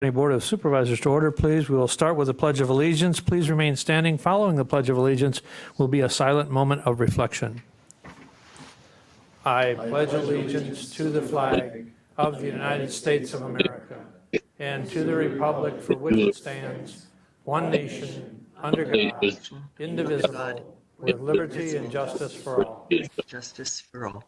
Board of Supervisors to order, please. We will start with the Pledge of Allegiance. Please remain standing. Following the Pledge of Allegiance will be a silent moment of reflection. I pledge allegiance to the flag of the United States of America and to the republic for which it stands, one nation, under God, indivisible, with liberty and justice for all. Justice for all.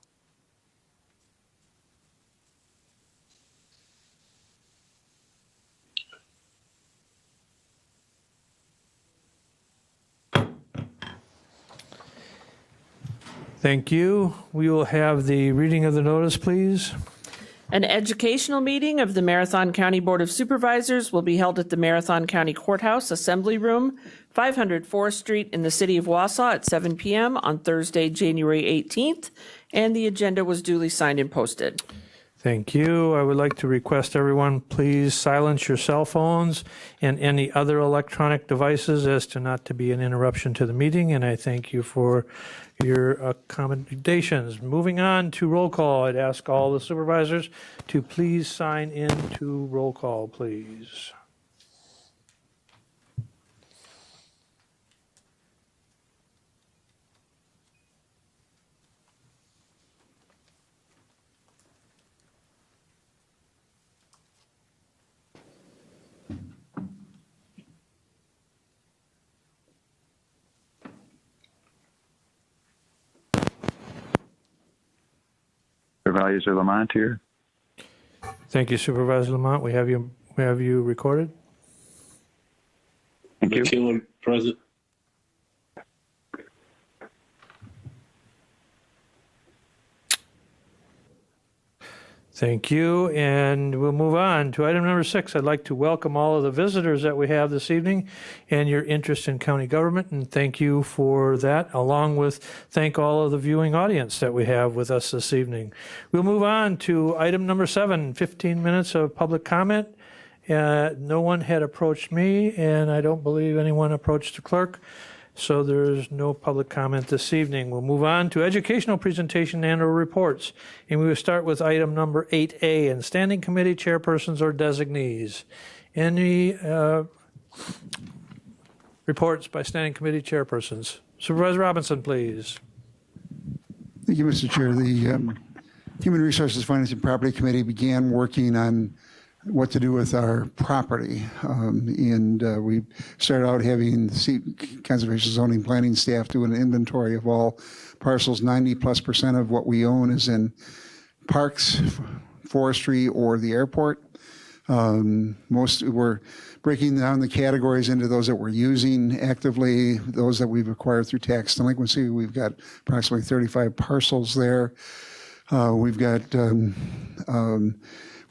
Thank you. We will have the reading of the notice, please. An educational meeting of the Marathon County Board of Supervisors will be held at the Marathon County Courthouse Assembly Room, 500 Forest Street in the city of Wausau at 7 p.m. on Thursday, January 18th, and the agenda was duly signed and posted. Thank you. I would like to request everyone please silence your cell phones and any other electronic devices as to not to be an interruption to the meeting, and I thank you for your accommodations. Moving on to roll call, I'd ask all the supervisors to please sign in to roll call, please. Supervisor Lamont here. Thank you, Supervisor Lamont. We have you recorded. Thank you. McKillin, present. Thank you, and we'll move on to item number 6. I'd like to welcome all of the visitors that we have this evening and your interest in county government, and thank you for that, along with thank all of the viewing audience that we have with us this evening. We'll move on to item number 7, 15 minutes of public comment. No one had approached me, and I don't believe anyone approached the clerk. So there's no public comment this evening. We'll move on to educational presentation and or reports. And we will start with item number 8A, and standing committee chairpersons or designees. Any reports by standing committee chairpersons? Supervisor Robinson, please. Thank you, Mr. Chair. The Human Resources, Finance, and Property Committee began working on what to do with our property. We started out having the Conservation Zoning Planning staff do an inventory of all parcels. 90+% of what we own is in parks, forestry, or the airport. We're breaking down the categories into those that we're using actively, those that we've acquired through tax delinquency. We've got approximately 35 parcels there. We've got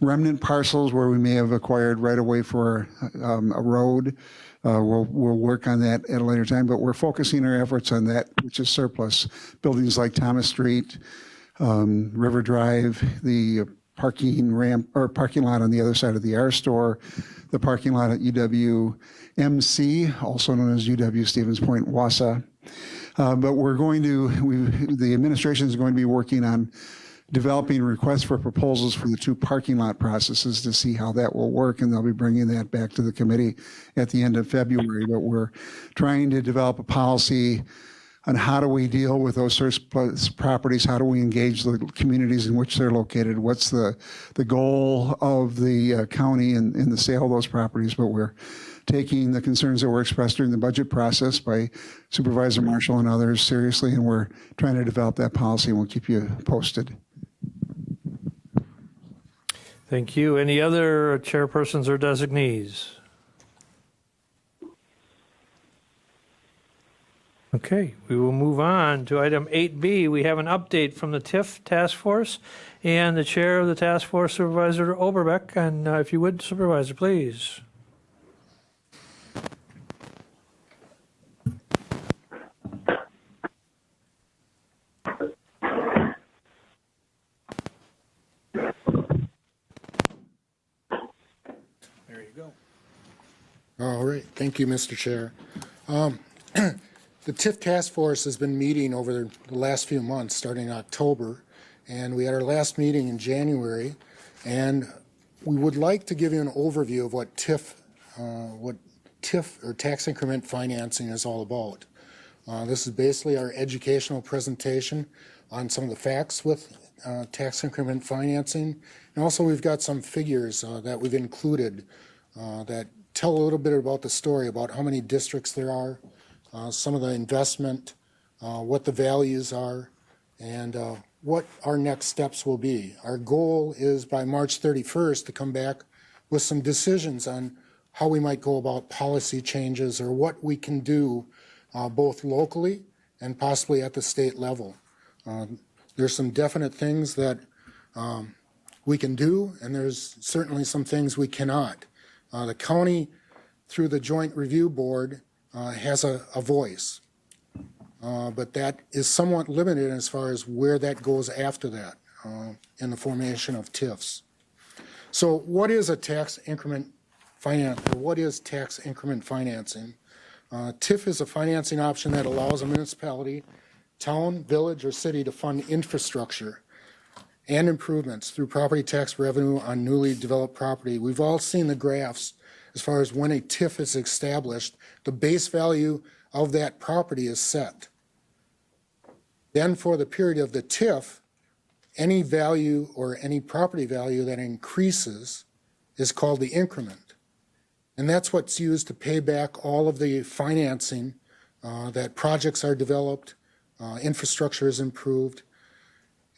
remnant parcels where we may have acquired right away for a road. We'll work on that at a later time, but we're focusing our efforts on that which is surplus. Buildings like Thomas Street, River Drive, the parking ramp or parking lot on the other side of the R store, the parking lot at UWMC, also known as UW Stevens Point, Wausau. But the administration is going to be working on developing requests for proposals for the 2 parking lot processes to see how that will work, and they'll be bringing that back to the committee at the end of February. But we're trying to develop a policy on how do we deal with those surplus properties, how do we engage the communities in which they're located, what's the goal of the county in the sale of those properties. But we're taking the concerns that were expressed during the budget process by Supervisor Marshall and others seriously, and we're trying to develop that policy, and we'll keep you posted. Thank you. Any other chairpersons or designees? Okay, we will move on to item 8B. We have an update from the TIF task force and the chair of the task force, Supervisor Oberbeck. And if you would, Supervisor, please. All right. Thank you, Mr. Chair. The TIF task force has been meeting over the last few months, starting in October, and we had our last meeting in January, and We would like to give you an overview of what TIF or tax increment financing is all about. This is basically our educational presentation on some of the facts with tax increment financing. And also we've got some figures that we've included that tell a little bit about the story about how many districts there are, some of the investment, what the values are, and what our next steps will be. Our goal is by March 31st to come back with some decisions on how we might go about policy changes or what we can do both locally and possibly at the state level. There's some definite things that we can do, and there's certainly some things we cannot. The county, through the Joint Review Board, has a voice, but that is somewhat limited as far as where that goes after that in the formation of TIFs. So what is a tax increment finance, or what is tax increment financing? TIF is a financing option that allows a municipality, town, village, or city to fund infrastructure and improvements through property tax revenue on newly developed property. We've all seen the graphs as far as when a TIF is established, the base value of that property is set. Then for the period of the TIF, any value or any property value that increases is called the increment. And that's what's used to pay back all of the financing that projects are developed, infrastructure is improved,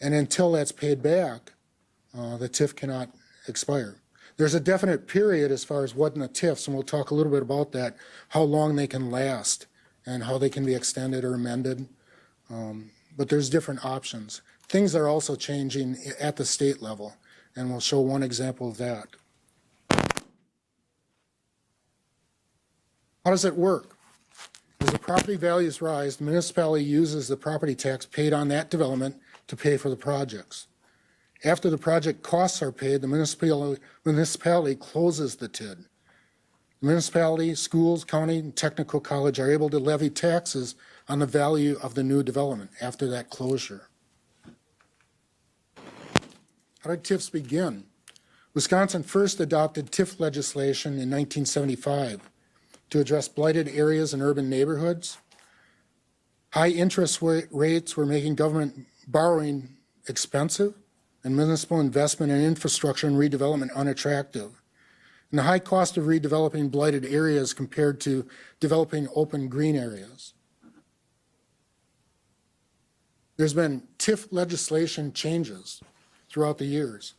and until that's paid back, the TIF cannot expire. There's a definite period as far as what in the TIFs, and we'll talk a little bit about that, how long they can last and how they can be extended or amended. But there's different options. Things are also changing at the state level, and we'll show one example of that. How does it work? As the property values rise, the municipality uses the property tax paid on that development to pay for the projects. After the project costs are paid, the municipality closes the TID. The municipality, schools, county, and technical college are able to levy taxes on the value of the new development after that closure. How did TIFs begin? Wisconsin first adopted TIF legislation in 1975 to address blighted areas in urban neighborhoods. High interest rates were making government borrowing expensive and municipal investment in infrastructure and redevelopment unattractive. And the high cost of redeveloping blighted areas compared to developing open green areas. There's been TIF legislation changes throughout the years.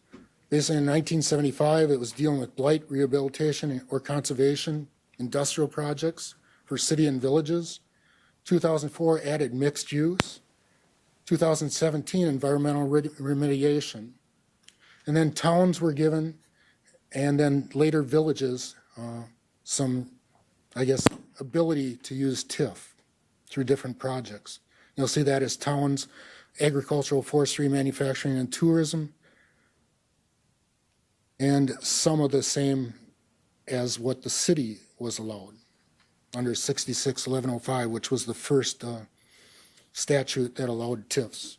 Basically in 1975, it was dealing with blight, rehabilitation, or conservation, industrial projects for city and villages. 2004 added mixed use. 2017 environmental remediation. And then towns were given, and then later villages, some, I guess, ability to use TIF through different projects. You'll see that as towns, agricultural, forestry, manufacturing, and tourism, and some of the same as what the city was allowed under 66-1105, which was the first statute that allowed TIFs.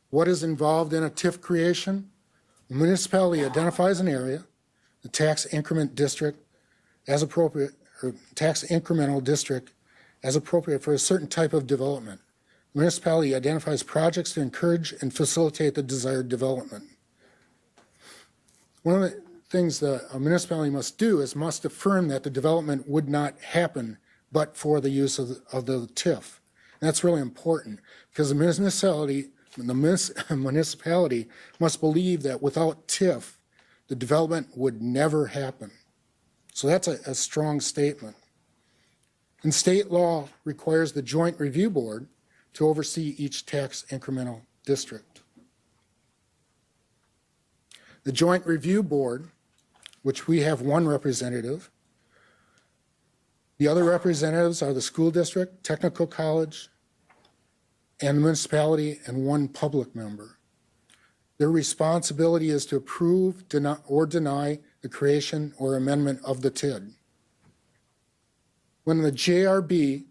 What is involved in a TIF creation? The municipality identifies an area, the tax increment district as appropriate, or tax incremental district as appropriate for a certain type of development. The municipality identifies projects to encourage and facilitate the desired development. One of the things that a municipality must do is must affirm that the development would not happen but for the use of the TIF. And that's really important because the municipality must believe that without TIF, the development would never happen. So that's a strong statement. And state law requires the Joint Review Board to oversee each tax incremental district. The Joint Review Board, which we have one representative, the other representatives are the school district, technical college, and the municipality, and one public member. Their responsibility is to approve or deny the creation or amendment of the TID. When the JRB,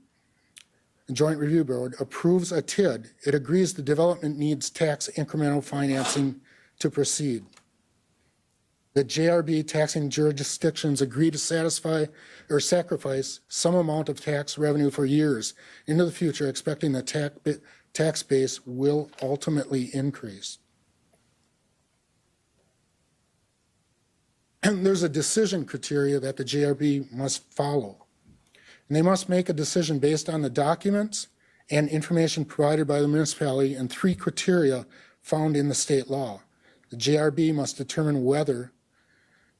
the Joint Review Board, approves a TID, it agrees the development needs tax incremental financing to proceed. that JRB taxing jurisdictions agree to satisfy or sacrifice some amount of tax revenue for years into the future, expecting the tax base will ultimately increase. And there's a decision criteria that the JRB must follow. And they must make a decision based on the documents and information provided by the municipality and 3 criteria found in the state law. The JRB must determine whether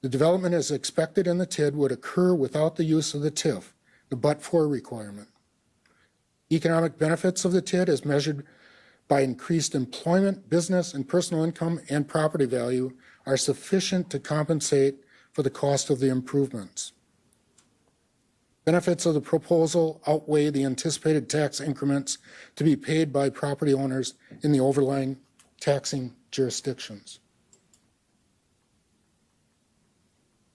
the development as expected in the TID would occur without the use of the TIF, the but-for requirement. Economic benefits of the TID as measured by increased employment, business, and personal income and property value are sufficient to compensate for the cost of the improvements. Benefits of the proposal outweigh the anticipated tax increments to be paid by property owners in the overlying taxing jurisdictions.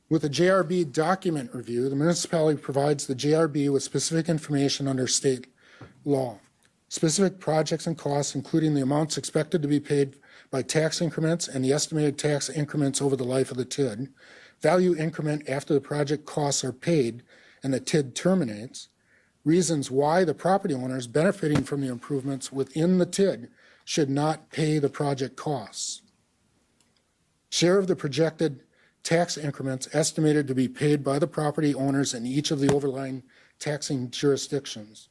With the JRB document review, the municipality provides the JRB with specific information under state law. Specific projects and costs, including the amounts expected to be paid by tax increments and the estimated tax increments over the life of the TID, value increment after the project costs are paid and the TID terminates, reasons why the property owners benefiting from the improvements within the TID should not pay the project costs. Share of the projected tax increments estimated to be paid by the property owners in each of the overlying taxing jurisdictions.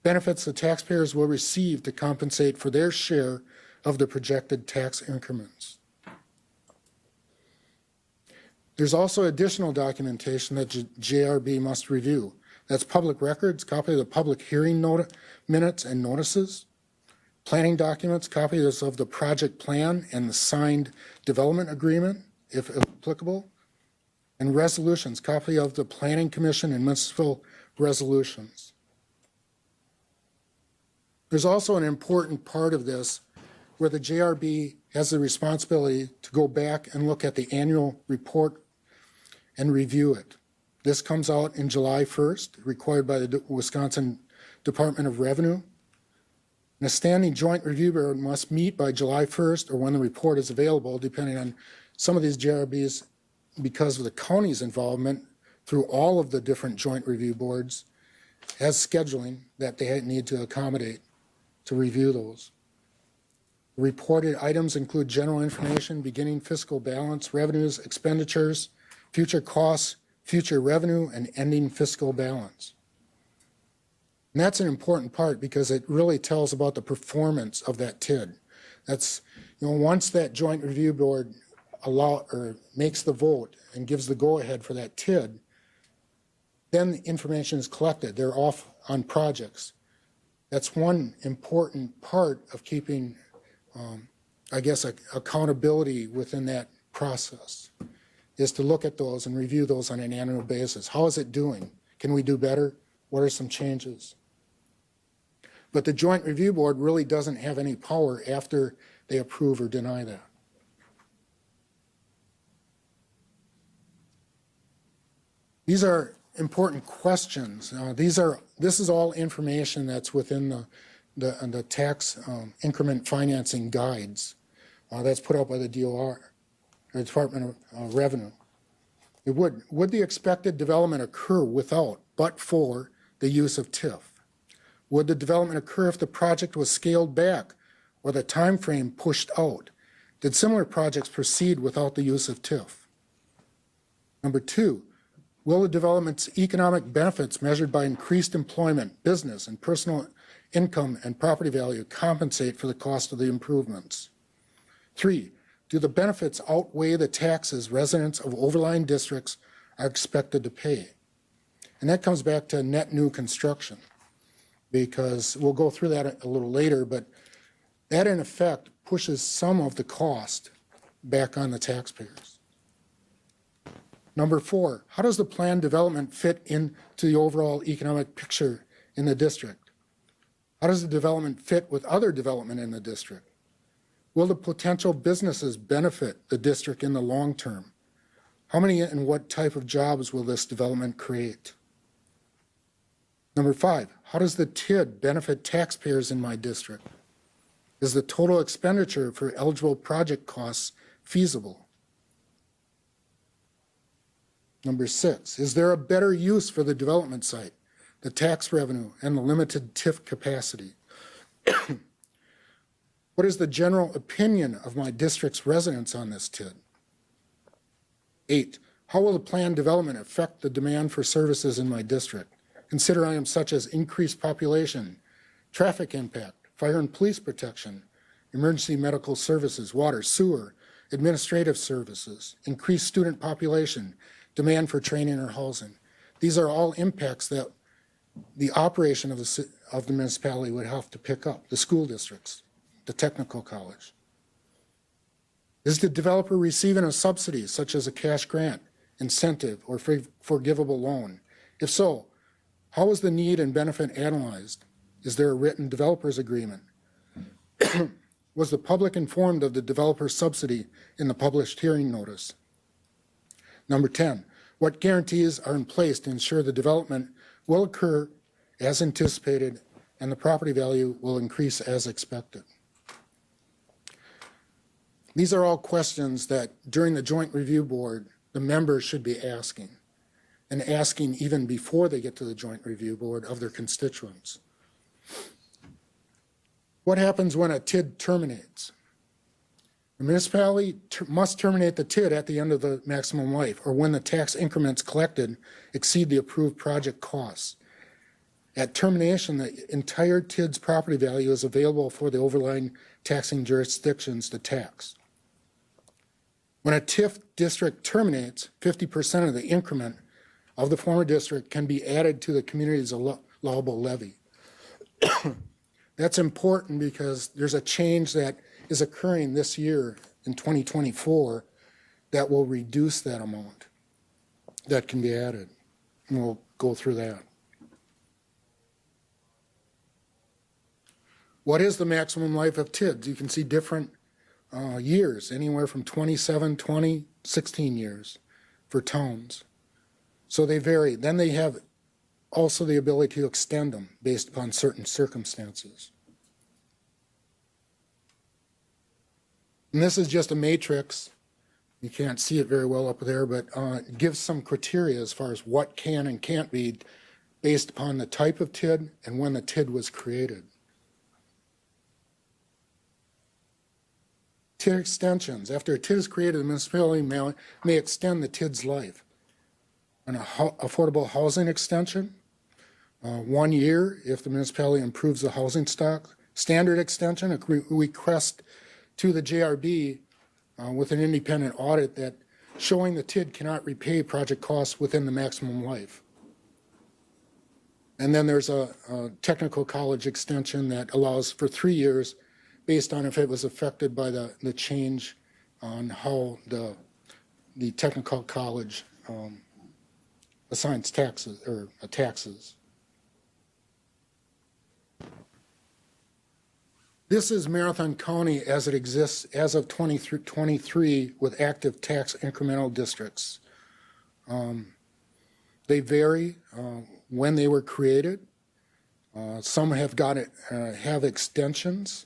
Benefits the taxpayers will receive to compensate for their share of the projected tax increments. There's also additional documentation that JRB must review. That's public records, copy of the public hearing minutes and notices, planning documents, copies of the project plan and the signed development agreement, if applicable, and resolutions, copy of the Planning Commission and municipal resolutions. There's also an important part of this where the JRB has the responsibility to go back and look at the annual report and review it. This comes out in July 1st, required by the Wisconsin Department of Revenue. And a standing joint review board must meet by July 1st or when the report is available, depending on some of these JRBs, because of the county's involvement through all of the different joint review boards, has scheduling that they need to accommodate to review those. Reported items include general information, beginning fiscal balance, revenues, expenditures, future costs, future revenue, and ending fiscal balance. And that's an important part because it really tells about the performance of that TID. That's, once that joint review board makes the vote and gives the go-ahead for that TID, then the information is collected. They're off on projects. That's one important part of keeping, accountability within that process, is to look at those and review those on an annual basis. How is it doing? Can we do better? What are some changes? But the Joint Review Board really doesn't have any power after they approve or deny that. These are important questions. This is all information that's within the tax increment financing guides that's put out by the DOR, the Department of Revenue. Would the expected development occur without, but for, the use of TIF? Would the development occur if the project was scaled back or the time frame pushed out? Did similar projects proceed without the use of TIF? Number 2, will the development's economic benefits measured by increased employment, business, and personal income and property value compensate for the cost of the improvements? 3, do the benefits outweigh the taxes residents of overlying districts are expected to pay? And that comes back to net new construction, because we'll go through that a little later, but that in effect pushes some of the cost back on the taxpayers. Number 4, how does the planned development fit into the overall economic picture in the district? How does the development fit with other development in the district? Will the potential businesses benefit the district in the long term? How many and what type of jobs will this development create? Number 5, how does the TID benefit taxpayers in my district? Is the total expenditure for eligible project costs feasible? Number 6, is there a better use for the development site, the tax revenue, and the limited TIF capacity? What is the general opinion of my district's residents on this TID? 8, how will the planned development affect the demand for services in my district? Consider items such as increased population, traffic impact, fire and police protection, emergency medical services, water, sewer, administrative services, increased student population, demand for training or housing. These are all impacts that the operation of the municipality would have to pick up, the school districts, the technical college. Is the developer receiving a subsidy such as a cash grant, incentive, or forgivable loan? If so, how is the need and benefit analyzed? Is there a written developer's agreement? Was the public informed of the developer's subsidy in the published hearing notice? Number 10, what guarantees are in place to ensure the development will occur as anticipated and the property value will increase as expected? These are all questions that during the Joint Review Board, the members should be asking, and asking even before they get to the Joint Review Board of their constituents. What happens when a TID terminates? The municipality must terminate the TID at the end of the maximum life or when the tax increments collected exceed the approved project costs. At termination, the entire TID's property value is available for the overlying taxing jurisdictions to tax. When a TIF district terminates, 50% of the increment of the former district can be added to the community's allowable levy. That's important because there's a change that is occurring this year in 2024 that will reduce that amount that can be added. And we'll go through that. What is the maximum life of TIDs? You can see different years, anywhere from 27, 20, 16 years for towns. So they vary. Then they have also the ability to extend them based upon certain circumstances. And this is just a matrix. You can't see it very well up there, but it gives some criteria as far as what can and can't be based upon the type of TID and when the TID was created. TID extensions. After a TID is created, the municipality may extend the TID's life. An affordable housing extension, 1 year if the municipality improves the housing stock. Standard extension, a request to the JRB with an independent audit that showing the TID cannot repay project costs within the maximum life. And then there's a technical college extension that allows for 3 years based on if it was affected by the change on how the technical college assigns taxes or taxes. This is Marathon County as it exists as of 2023 with active tax incremental districts. They vary when they were created. Some have have extensions,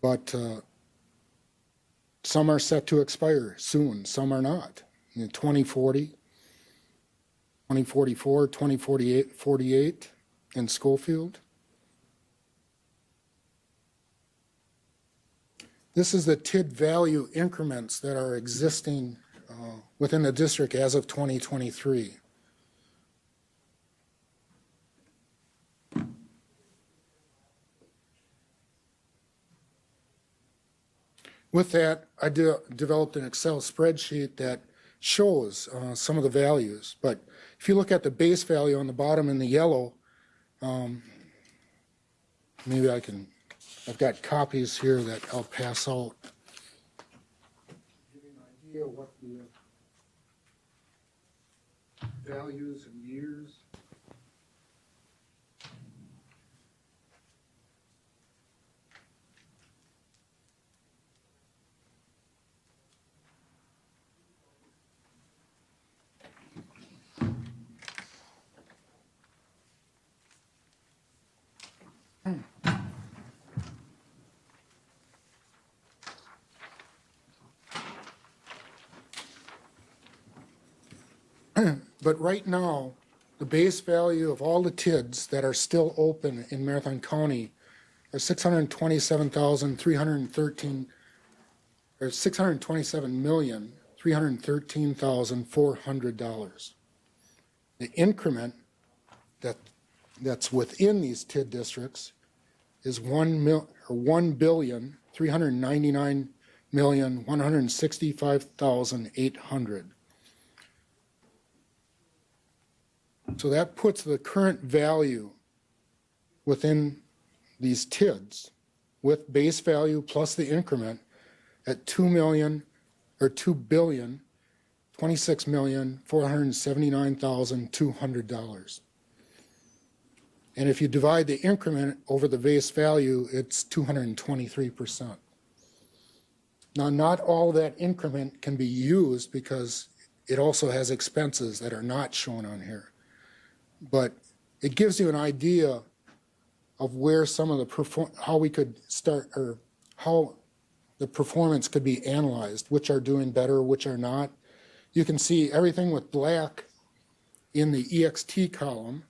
but some are set to expire soon. Some are not. In 2040, 2044, 2048 in Schofield. This is the TID value increments that are existing within the district as of 2023. With that, I developed an Excel spreadsheet that shows some of the values. But if you look at the base value on the bottom in the yellow, maybe I've got copies here that I'll pass out. Give you an idea of what the values and years. But right now, the base value of all the TIDs that are still open in Marathon County are $627,313, or $627,313,400. The increment that's within these TID districts is $1,399,165,800. So that puts the current value within these TIDs with base value plus the increment at $2,26,479,200. And if you divide the increment over the base value, it's 223%. Now, not all that increment can be used because it also has expenses that are not shown on here. But it gives you an idea of where some of the how we could start, or how the performance could be analyzed, which are doing better, which are not. You can see everything with black in the EXT column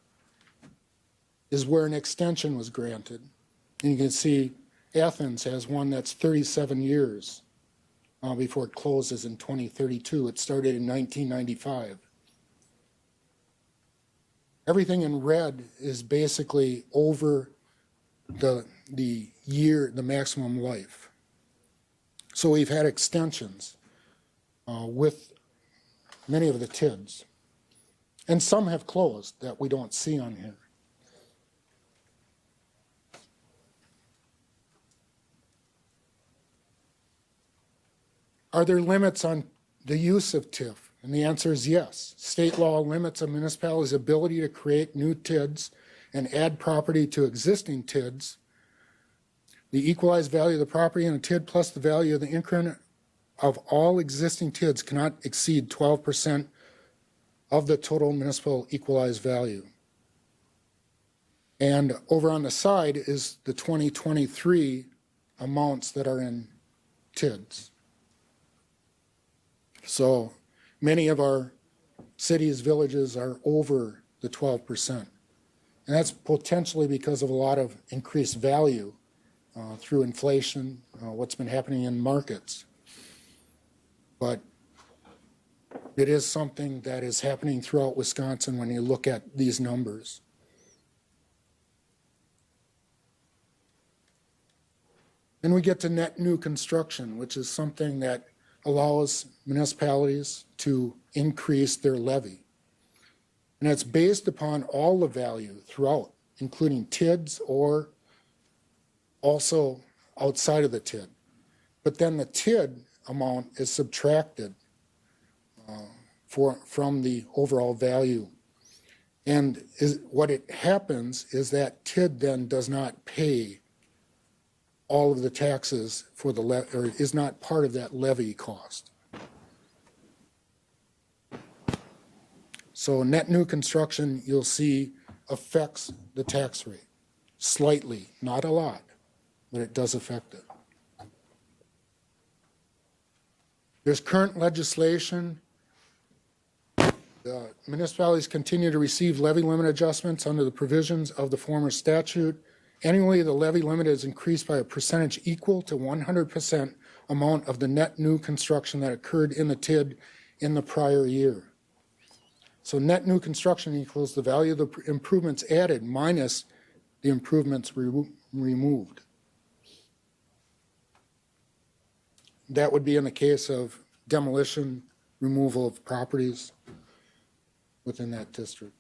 is where an extension was granted. And you can see Athens has one that's 37 years before it closes in 2032. It started in 1995. Everything in red is basically over the maximum life. So we've had extensions with many of the TIDs. And some have closed that we don't see on here. Are there limits on the use of TIF? And the answer is yes. State law limits a municipality's ability to create new TIDs and add property to existing TIDs. The equalized value of the property in a TID plus the value of the increment of all existing TIDs cannot exceed 12% of the total municipal equalized value. And over on the side is the 2023 amounts that are in TIDs. So many of our cities, villages are over the 12%. And that's potentially because of a lot of increased value through inflation, what's been happening in markets. But it is something that is happening throughout Wisconsin when you look at these numbers. Then we get to net new construction, which is something that allows municipalities to increase their levy. And it's based upon all the value throughout, including TIDs or also outside of the TID. But then the TID amount is subtracted from the overall value. And what it happens is that TID then does not pay all of the taxes for the or is not part of that levy cost. So net new construction, you'll see, affects the tax rate slightly, not a lot, but it does affect it. There's current legislation. The municipalities continue to receive levy limit adjustments under the provisions of the former statute. Annually, the levy limit is increased by a percentage equal to 100% amount of the net new construction that occurred in the TID in the prior year. So net new construction equals the value of the improvements added minus the improvements removed. That would be in the case of demolition, removal of properties within that district.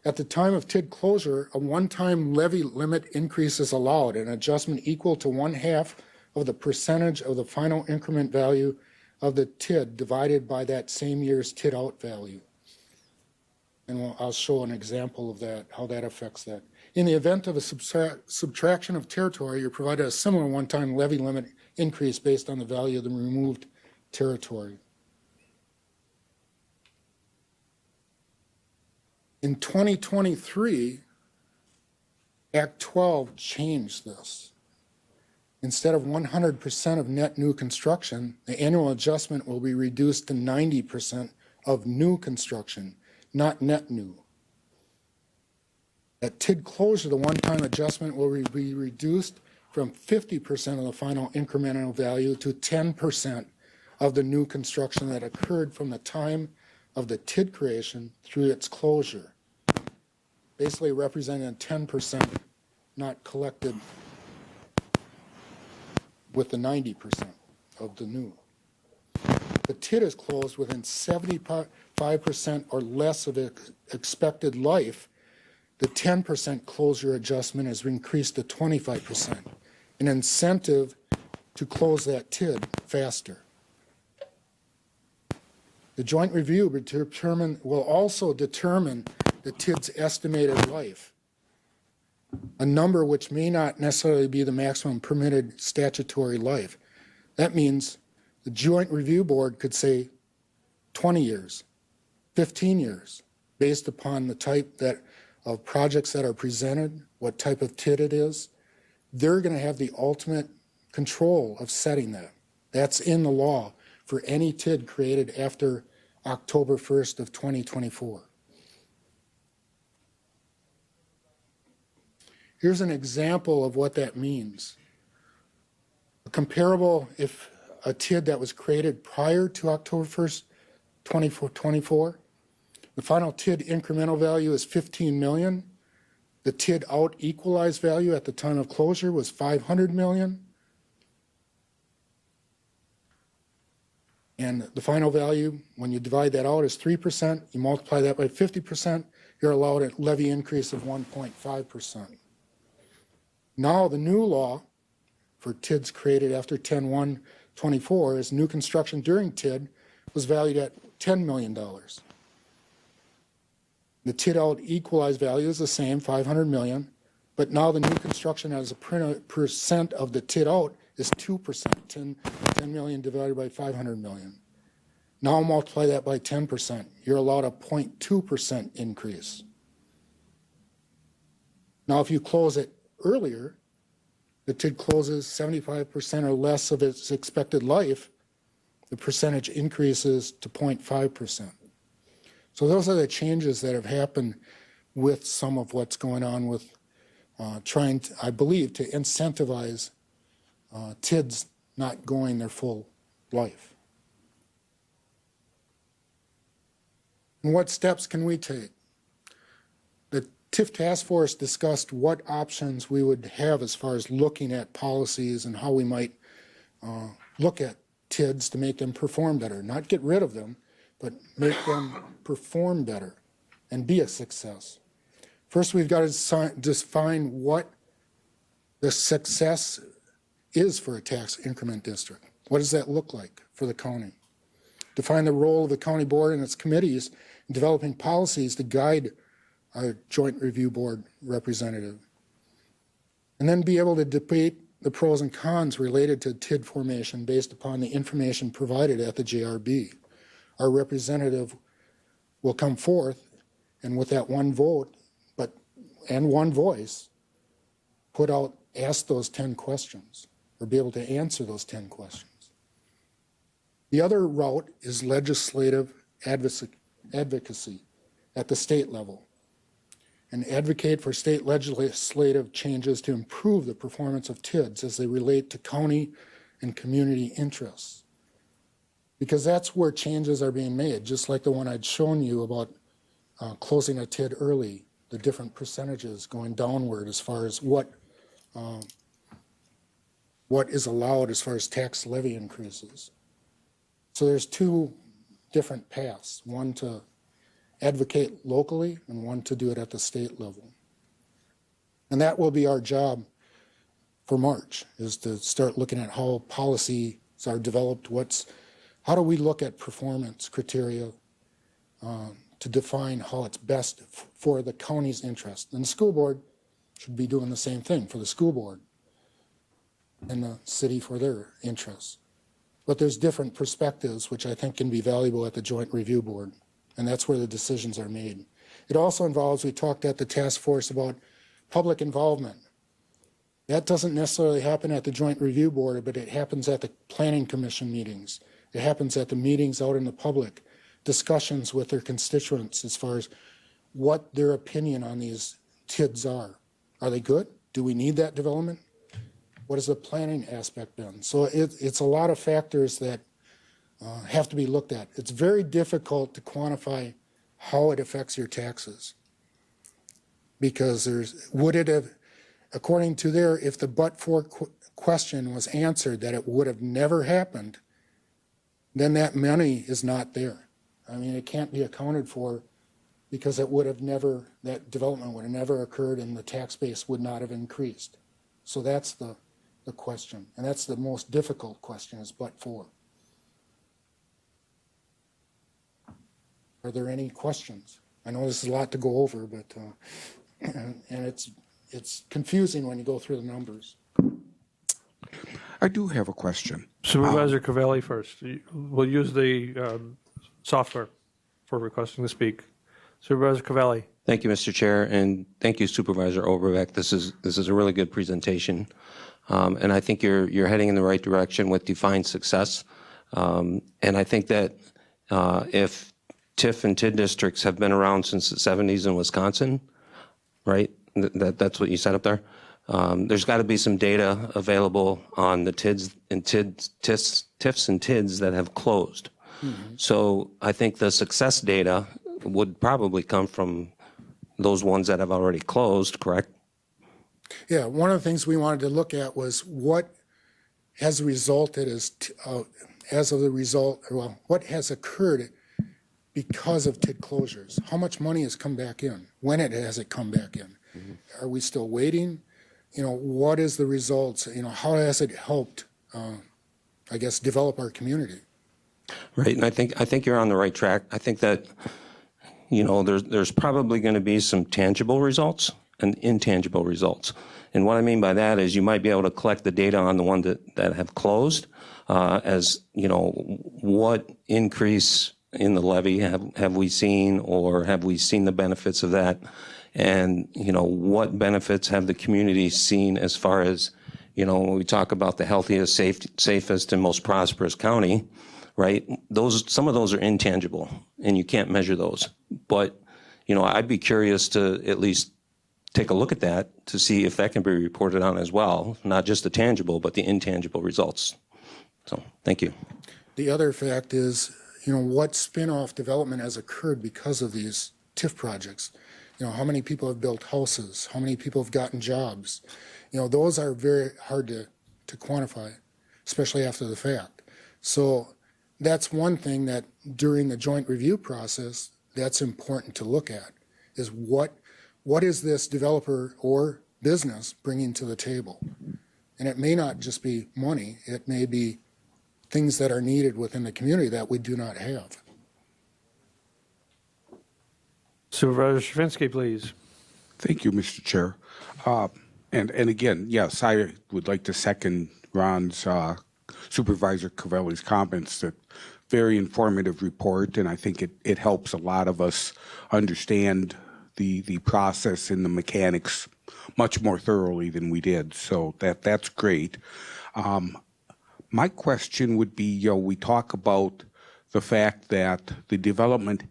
At the time of TID closure, a one-time levy limit increase is allowed, an adjustment equal to 1/2 of the percentage of the final increment value of the TID divided by that same year's TID out value. And I'll show an example of that, how that affects that. In the event of a subtraction of territory, you're provided a similar one-time levy limit increase based on the value of the removed territory. In 2023, Act 12 changed this. Instead of 100% of net new construction, the annual adjustment will be reduced to 90% of new construction, not net new. At TID closure, the one-time adjustment will be reduced from 50% of the final incremental value to 10% of the new construction that occurred from the time of the TID creation through its closure, basically representing 10% not collected with the 90% of the new. The TID is closed within 75% or less of its expected life. The 10% closure adjustment has increased to 25%, an incentive to close that TID faster. The joint review will also determine the TID's estimated life, a number which may not necessarily be the maximum permitted statutory life. That means the joint review board could say 20 years, 15 years, based upon the type of projects that are presented, what type of TID it is. They're going to have the ultimate control of setting that. That's in the law for any TID created after October 1st of 2024. Here's an example of what that means. A comparable, if a TID that was created prior to October 1st, 2024, the final TID incremental value is 15 million. The TID out equalized value at the time of closure was 500 million. And the final value, when you divide that out, is 3%. You multiply that by 50%, you're allowed a levy increase of 1.5%. Now the new law for TIDs created after 10/1/24 is new construction during TID was valued at $10 million. The TID out equalized value is the same, 500 million, but now the new construction as a percent of the TID out is 2%, 10 million divided by 500 million. Now multiply that by 10%. You're allowed a 0.2% increase. Now if you close it earlier, the TID closes 75% or less of its expected life, the percentage increases to 0.5%. So those are the changes that have happened with some of what's going on with trying, I believe, to incentivize TIDs not going their full life. And what steps can we take? The TIF task force discussed what options we would have as far as looking at policies and how we might look at TIDs to make them perform better, not get rid of them, but make them perform better and be a success. First, we've got to define what the success is for a tax increment district. What does that look like for the county? Define the role of the county board and its committees in developing policies to guide our joint review board representative. And then be able to debate the pros and cons related to TID formation based upon the information provided at the JRB. Our representative will come forth and with that one vote and one voice, ask those 10 questions or be able to answer those 10 questions. The other route is legislative advocacy at the state level and advocate for state legislative changes to improve the performance of TIDs as they relate to county and community interests. Because that's where changes are being made, just like the one I'd shown you about closing a TID early, the different percentages going downward as far as what is allowed as far as tax levy increases. So there's two different paths, one to advocate locally and one to do it at the state level. And that will be our job for March, is to start looking at how policies are developed, how do we look at performance criteria to define how it's best for the county's interest. And the school board should be doing the same thing for the school board and the city for their interests. But there's different perspectives, which I think can be valuable at the joint review board. And that's where the decisions are made. It also involves, we talked at the task force about public involvement. That doesn't necessarily happen at the joint review board, but it happens at the planning commission meetings. It happens at the meetings out in the public discussions with their constituents as far as what their opinion on these TIDs are. Are they good? Do we need that development? What has the planning aspect been? So it's a lot of factors that have to be looked at. It's very difficult to quantify how it affects your taxes. Because would it have, according to if the but-for question was answered that it would have never happened, then that money is not there. I mean, it can't be accounted for because it would have never, that development would have never occurred and the tax base would not have increased. So that's the question. And that's the most difficult question is but-for. Are there any questions? I know this is a lot to go over, but and it's confusing when you go through the numbers. I do have a question. Supervisor Cavalli first. We'll use the software for requesting to speak. Supervisor Cavalli. Thank you, Mr. Chair, and thank you, Supervisor Overbeck. This is a really good presentation, and I think you're heading in the right direction with defined success. And I think that if TIF and TID districts have been around since the 70s in Wisconsin, right? That's what you said up there. There's got to be some data available on the TIFs and TIDs that have closed. Mm-hmm. So I think the success data would probably come from those ones that have already closed, correct? Yeah, one of the things we wanted to look at was what has resulted what has occurred because of TID closures. How much money has come back in? When has it come back in? Mm-hmm. Are we still waiting? What is the results? How has it helped, develop our community? Right, and I think you're on the right track. I think that, there's probably going to be some tangible results and intangible results. And what I mean by that is you might be able to collect the data on the ones that have closed, what increase in the levy have we seen, or have we seen the benefits of that? And, what benefits have the community seen as far as, when we talk about the healthiest, safest, and most prosperous county, right? Some of those are intangible, and you can't measure those. But, I'd be curious to at least take a look at that to see if that can be reported on as well, not just the tangible, but the intangible results. So, thank you. The other fact is, what spin-off development has occurred because of these TIF projects. How many people have built houses? How many people have gotten jobs? Those are very hard to quantify, especially after the fact. So that's one thing that during the joint review process, that's important to look at, is what is this developer or business bringing to the table? And it may not just be money. It may be things that are needed within the community that we do not have. Supervisor Stravinsky, please. Thank you, Mr. Chair. And again, yes, I would like to second Ron's Supervisor Cavelli's comments. That very informative report, and I think it helps a lot of us understand the process and the mechanics much more thoroughly than we did. So that's great. My question would be, we talk about the fact that the development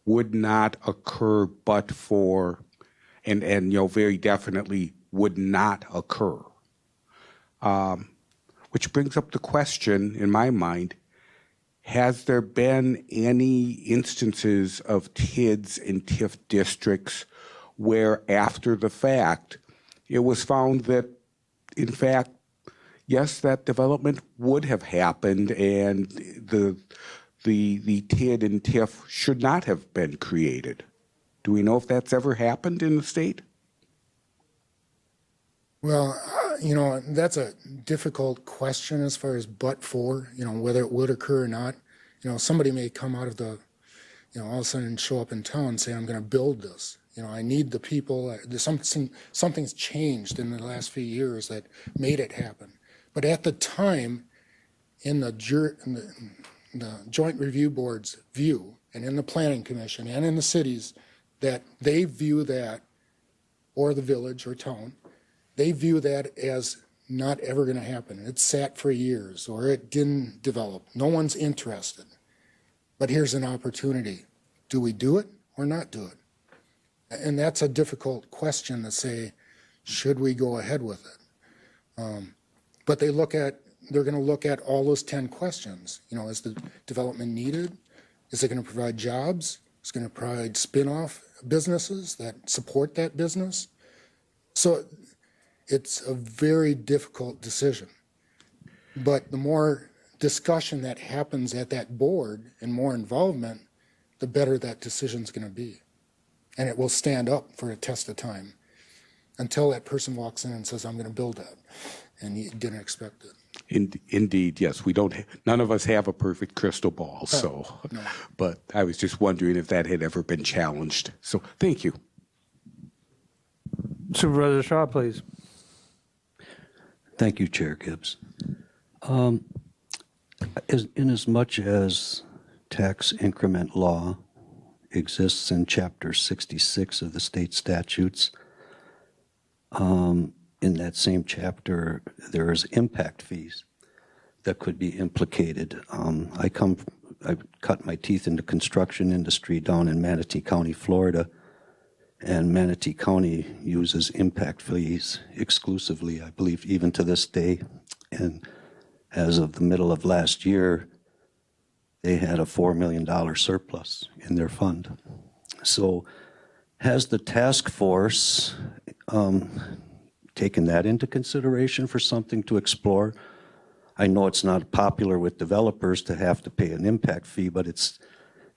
would not occur but for, and very definitely would not occur. Which brings up the question in my mind, has there been any instances of TIDs and TIF districts where after the fact it was found that, in fact, yes, that development would have happened and the TID and TIF should not have been created? Do we know if that's ever happened in the state? Well, that's a difficult question as far as but for, whether it would occur or not. Somebody may come out of the, all of a sudden show up in town and say, I'm going to build this. I need the people. Something's changed in the last few years that made it happen. But at the time, in the Joint Review Board's view, and in the Planning Commission, and in the cities, that they view that, or the village or town, they view that as not ever going to happen. It sat for years, or it didn't develop. No one's interested. but here's an opportunity. Do we do it or not do it? And that's a difficult question to say, should we go ahead with it? But they're going to look at all those 10 questions. You know, is the development needed? Is it going to provide jobs? Is it going to provide spin-off businesses that support that business? So it's a very difficult decision. But the more discussion that happens at that board and more involvement, the better that decision's going to be. And it will stand up for a test of time until that person walks in and says, I'm going to build that. And you didn't expect it. Indeed, yes. None of us have a perfect crystal ball, so. No. But I was just wondering if that had ever been challenged. So thank you. Supervisor Shaw, please. Thank you, Chair Gibbs. Inasmuch as tax increment law exists in Chapter 66 of the state statutes, in that same chapter, there is impact fees that could be implicated. I cut my teeth in the construction industry down in Manatee County, Florida, and Manatee County uses impact fees exclusively, I believe, even to this day. And as of the middle of last year, they had a $4 million surplus in their fund. So has the task force taken that into consideration for something to explore? I know it's not popular with developers to have to pay an impact fee, but it's,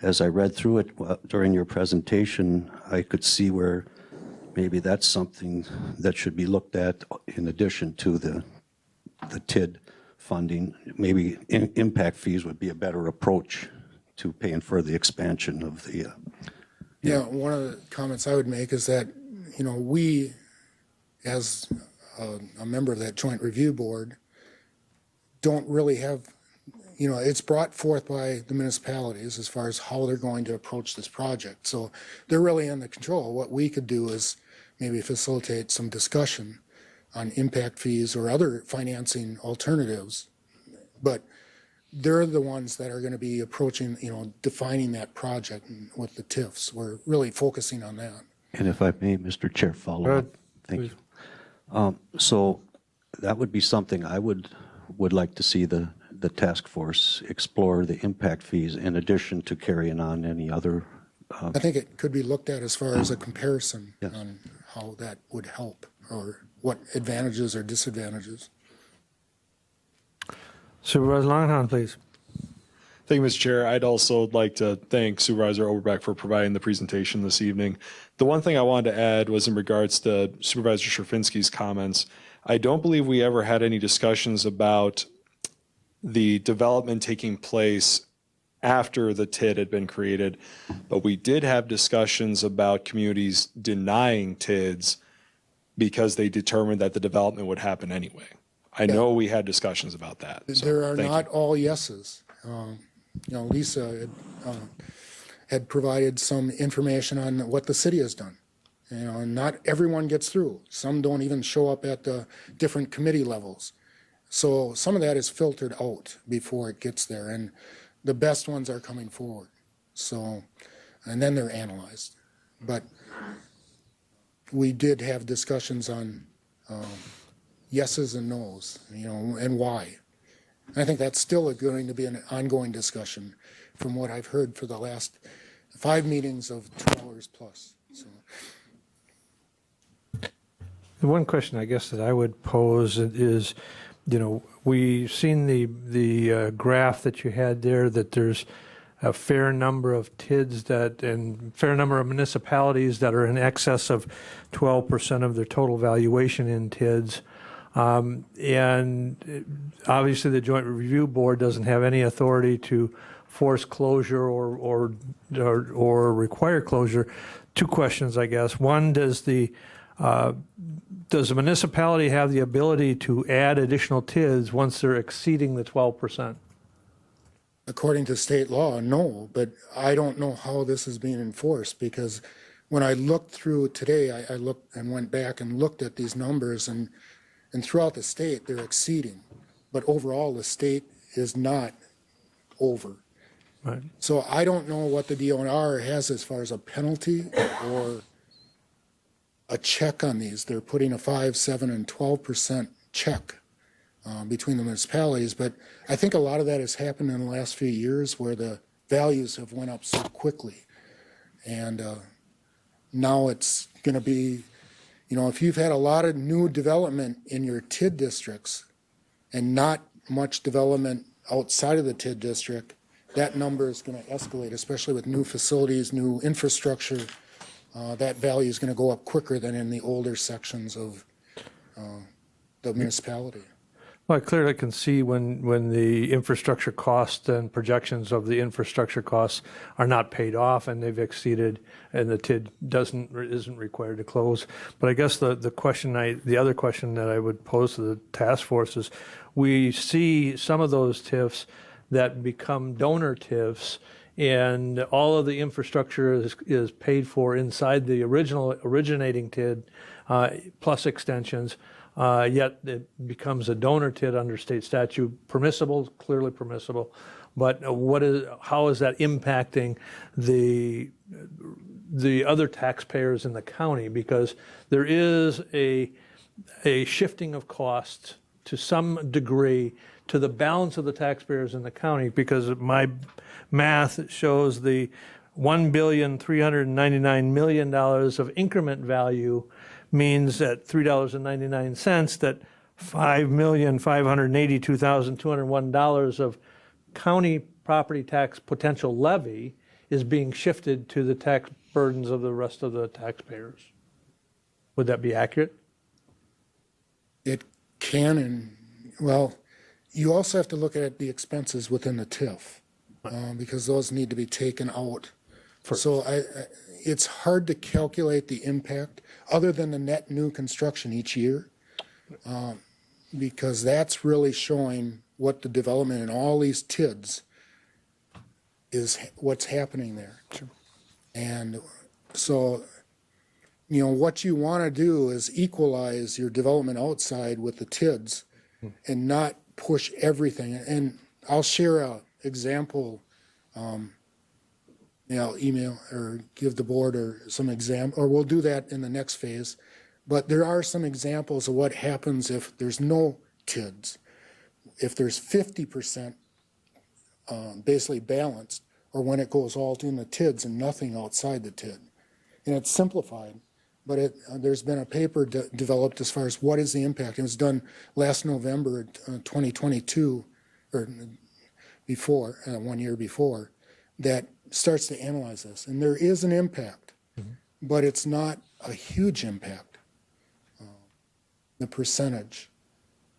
as I read through it during your presentation, I could see where maybe that's something that should be looked at in addition to the TID funding. Maybe impact fees would be a better approach to paying for the expansion of the. Yeah, one of the comments I would make is that, you know, we, as a member of that joint review board, don't really have, you know, it's brought forth by the municipalities as far as how they're going to approach this project. So they're really in the control. What we could do is maybe facilitate some discussion on impact fees or other financing alternatives. But they're the ones that are going to be approaching, you know, defining that project with the TIFs. We're really focusing on that. And if I may, Mr. Chair, follow up. Thank you. So that would be something I would like to see the task force explore, the impact fees, in addition to carrying on any other. I think it could be looked at as far as a comparison on how that would help or what advantages or disadvantages. Supervisor Longhorn, please. Thank you, Mr. Chair. I'd also like to thank Supervisor Overbeck for providing the presentation this evening. The one thing I wanted to add was in regards to Supervisor Scherfinski's comments. I don't believe we ever had any discussions about the development taking place after the TID had been created, but we did have discussions about communities denying TIDs because they determined that the development would happen anyway. I know we had discussions about that. So, There are thank not you. all yeses. You know, Lisa had provided some information on what the city has done. You know, and not everyone gets through. Some don't even show up at the different committee levels. So some of that is filtered out before it gets there, and the best ones are coming forward. So, and then they're analyzed. But we did have discussions on yeses and nos, you know, and why. I think that's still going to be an ongoing discussion from what I've heard for the last 5 meetings of 2 hours plus. So. The one question I guess that I would pose is, you know, we've seen the graph that you had there, that there's a fair number of TIDs and fair number of municipalities that are in excess of 12% of their total valuation in TIDs. And obviously the Joint Review Board doesn't have any authority to force closure or require closure. 2 questions, I guess. One, does the municipality have the ability to add additional TIDs once they're exceeding the 12%? According to state law, no, but I don't know how this is being enforced, because when I looked through today, I looked and went back and looked at these numbers, and throughout the state, they're exceeding. But overall, the state is not over. Right. So I don't know what the DNR has as far as a penalty or a check on these. They're putting a 5, 7, and 12% check between the municipalities, but I think a lot of that has happened in the last few years where the values have went up so quickly. And now it's going to be, if you've had a lot of new development in your TID districts and not much development outside of the TID district, that number is going to escalate, especially with new facilities, new infrastructure. That value is going to go up quicker than in the older sections of the municipality. Well, I clearly can see when the infrastructure costs and projections of the infrastructure costs are not paid off and they've exceeded, and the TID isn't required to close. But I guess the other question that I would pose to the task force is, we see some of those TIFs that become donor TIFs, and all of the infrastructure is paid for inside the originating TID plus extensions. Yet it becomes a donor TID under state statute, permissible, clearly permissible. But how is that impacting the other taxpayers in the county? Because there is a shifting of costs to some degree to the balance of the taxpayers in the county, because my math shows the $1,399,000,000 of increment value means at $3.99 that $5,582,201 of county property tax potential levy is being shifted to the tax burdens of the rest of the taxpayers. Would that be accurate? It can, and well, you also have to look at the expenses within the TIF because those need to be taken out. So it's hard to calculate the impact other than the net new construction each year, because that's really showing what the development in all these TIDs is, what's happening there. Sure. And so, what you want to do is equalize your development outside with the TIDs and not push everything. And I'll share an example. Email or give the board or some example, or we'll do that in the next phase. But there are some examples of what happens if there's no TIDs. If there's 50% basically balanced, or when it goes all in the TIDs and nothing outside the TID. And it's simplified, but there's been a paper developed as far as what is the impact. It was done last November, 2022, or before, 1 year before, that starts to analyze this. And there is an impact, but it's not a huge impact, the percentage,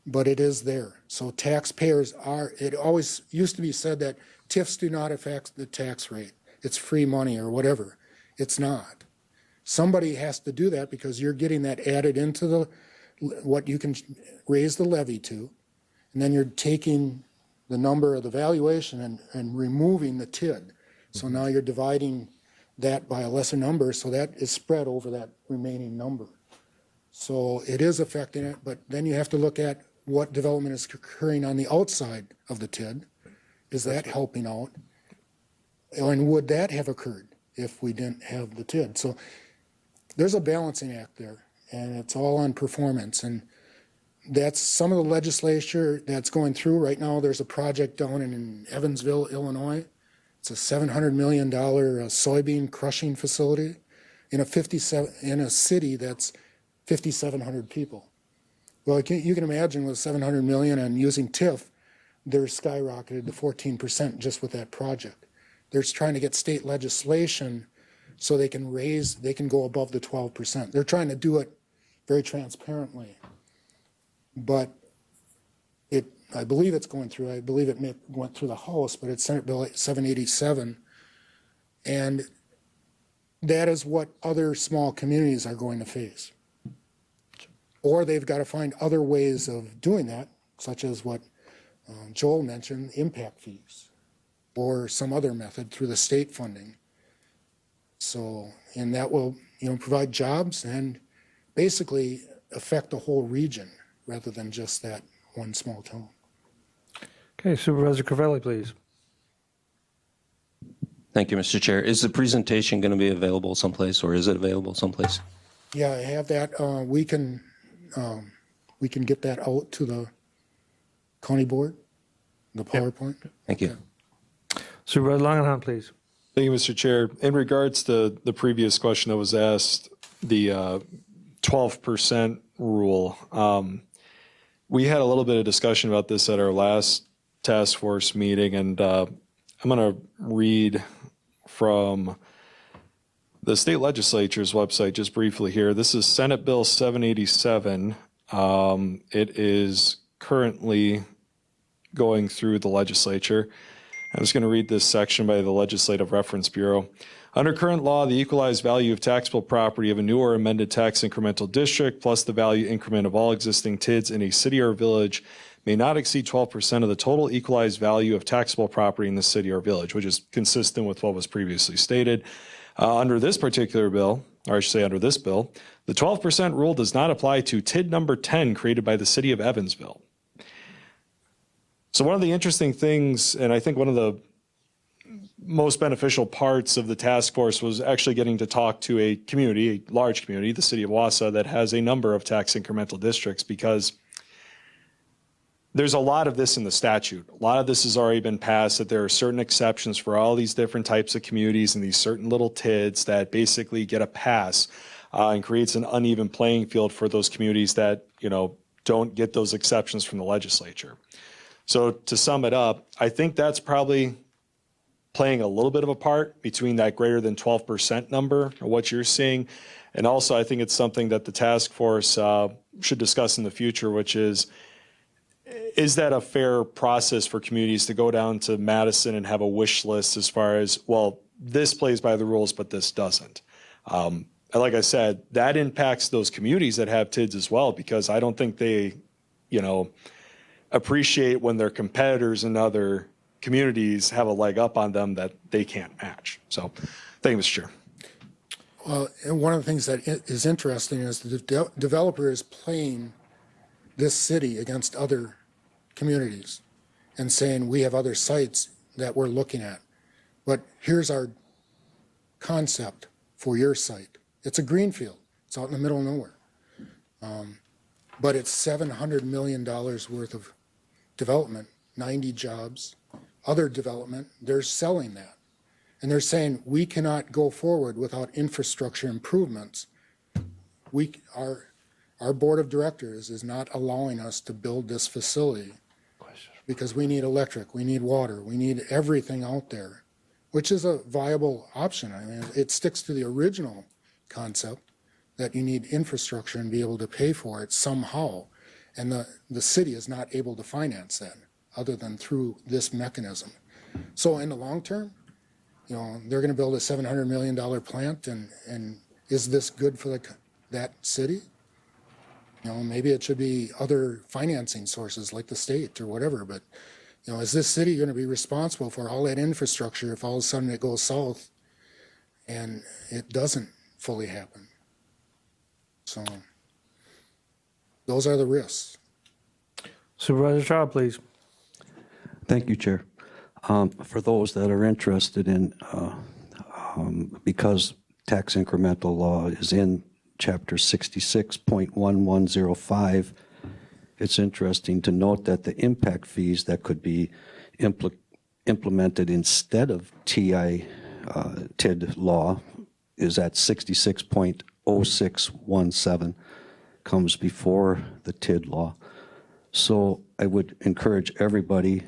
but it is there. So taxpayers it always used to be said that TIFs do not affect the tax rate. It's free money or whatever. It's not. Somebody has to do that because you're getting that added into what you can raise the levy to, and then you're taking the number of the valuation and removing the TID. So now you're dividing that by a lesser number, so that is spread over that remaining number. So it is affecting it, but then you have to look at what development is occurring on the outside of the TID. Is that helping out? And would that have occurred if we didn't have the TID? So there's a balancing act there, and it's all on performance. And that's some of the legislature that's going through right now. There's a project down in Evansville, Illinois. It's a $700 million soybean crushing facility in a city that's 5,700 people. Well, you can imagine with $700 million and using TIF, they're skyrocketed to 14% just with that project. They're trying to get state legislation so they can go above the 12%. They're trying to do it very transparently. But I believe it's going through. I believe it went through the House, but it's Senate Bill 787. And that is what other small communities are going to face. Or they've got to find other ways of doing that, such as what Joel mentioned, impact fees, or some other method through the state funding. So, and that will, provide jobs and basically affect the whole region rather than just that one small town. Okay, Supervisor Crivelli, please. Thank you, Mr. Chair. Is the presentation going to be available someplace, or is it available someplace? Yeah, I have that. We can get that out to the county board, the PowerPoint. Thank you. Supervisor Langenhahn, please. Thank you, Mr. Chair. In regards to the previous question that was asked, the 12% rule, we had a little bit of discussion about this at our last task force meeting, and I'm going to read from the state legislature's website just briefly here. This is Senate Bill 787. It is currently going through the legislature. I'm just going to read this section by the Legislative Reference Bureau. Under current law, the equalized value of taxable property of a new or amended tax incremental district plus the value increment of all existing TIDs in a city or village may not exceed 12% of the total equalized value of taxable property in the city or village, which is consistent with what was previously stated. Under this particular bill, or I should say under this bill, the 12% rule does not apply to TID number 10 created by the city of Evansville. So one of the interesting things, and I think one of the most beneficial parts of the task force, was actually getting to talk to a community, a large community, the city of Wausau, that has a number of tax incremental districts, because there's a lot of this in the statute. A lot of this has already been passed, that there are certain exceptions for all these different types of communities and these certain little TIDs that basically get a pass and creates an uneven playing field for those communities that, don't get those exceptions from the legislature. So to sum it up, I think that's probably playing a little bit of a part between that greater than 12% number, or what you're seeing. And also, I think it's something that the task force should discuss in the future, which is that a fair process for communities to go down to Madison and have a wish list as far as, well, this plays by the rules, but this doesn't. And like I said, that impacts those communities that have TIDs as well, because I don't think they, appreciate when their competitors in other communities have a leg up on them that they can't match. So thank you, Mr. Chair. Well, and one of the things that is interesting is the developer is playing this city against other communities and saying, we have other sites that we're looking at, but here's our concept for your site. It's a greenfield. It's out in the middle of nowhere. But it's $700 million worth of development, 90 jobs, other development. They're selling that. And they're saying, we cannot go forward without infrastructure improvements. Our board of directors is not allowing us to build this facility because we need electric, we need water, we need everything out there, which is a viable option. I mean, it sticks to the original concept that you need infrastructure and be able to pay for it somehow. And the city is not able to finance that other than through this mechanism. So in the long term, they're going to build a $700 million plant, and is this good for that city? Maybe it should be other financing sources like the state or whatever, but is this city going to be responsible for all that infrastructure if all of a sudden it goes south and it doesn't fully happen? So those are the risks. Supervisor Shaw, please. Thank you, Chair. For those that are interested in, because tax incremental law is in Chapter 66.1105, it's interesting to note that the impact fees that could be implemented instead of TID law is at 66.0617, comes before the TID law. So I would encourage everybody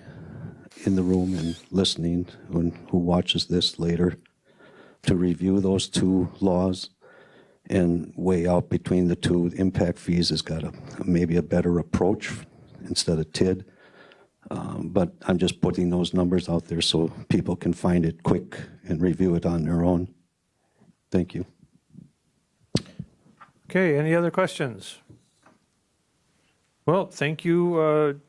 in the room and listening who watches this later to review those two laws and weigh out between the two. Impact fees has got maybe a better approach instead of TID. But I'm just putting those numbers out there so people can find it quick and review it on their own. Thank you. Okay, any other questions? Well, thank you,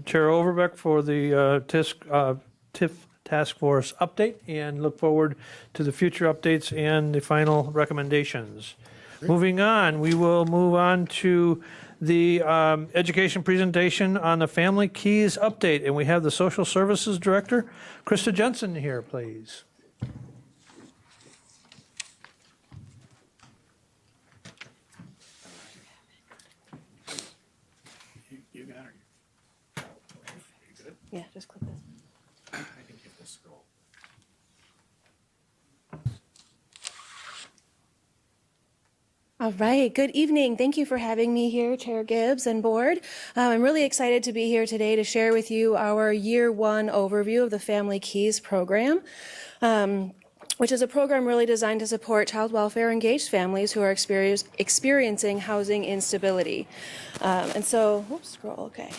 Chair Overbeck, for the TIF Task Force update, and look forward to the future updates and the final recommendations. Moving on, we will move on to the education presentation on the Family Keys update, and we have the Social Services Director, Krista Jensen, here, please. Yeah, just click this. All right, good evening. Thank you for having me here, Chair Gibbs and Board. I'm really excited to be here today to share with you our Year 1 overview of the Family Keys program, which is a program really designed to support child welfare engaged families who are experiencing housing instability. Okay.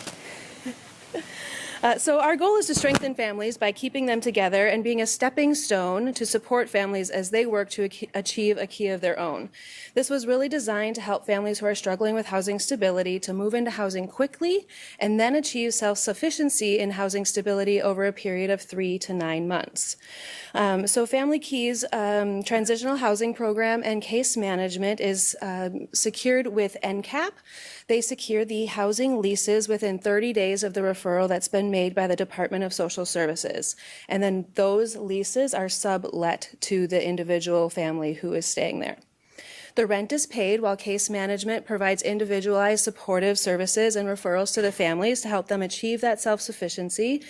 So our goal is to strengthen families by keeping them together and being a stepping stone to support families as they work to achieve a key of their own. This was really designed to help families who are struggling with housing stability to move into housing quickly and then achieve self-sufficiency in housing stability over a period of 3 to 9 months. So Family Keys transitional housing program and case management is secured with NCAP. They secure the housing leases within 30 days of the referral that's been made by the Department of Social Services. And then those leases are sublet to the individual family who is staying there. The rent is paid while case management provides individualized supportive services and referrals to the families to help them achieve that self-sufficiency.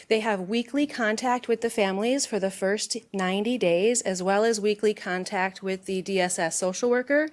They have weekly contact with the families for the first 90 days, as well as weekly contact with the DSS social worker.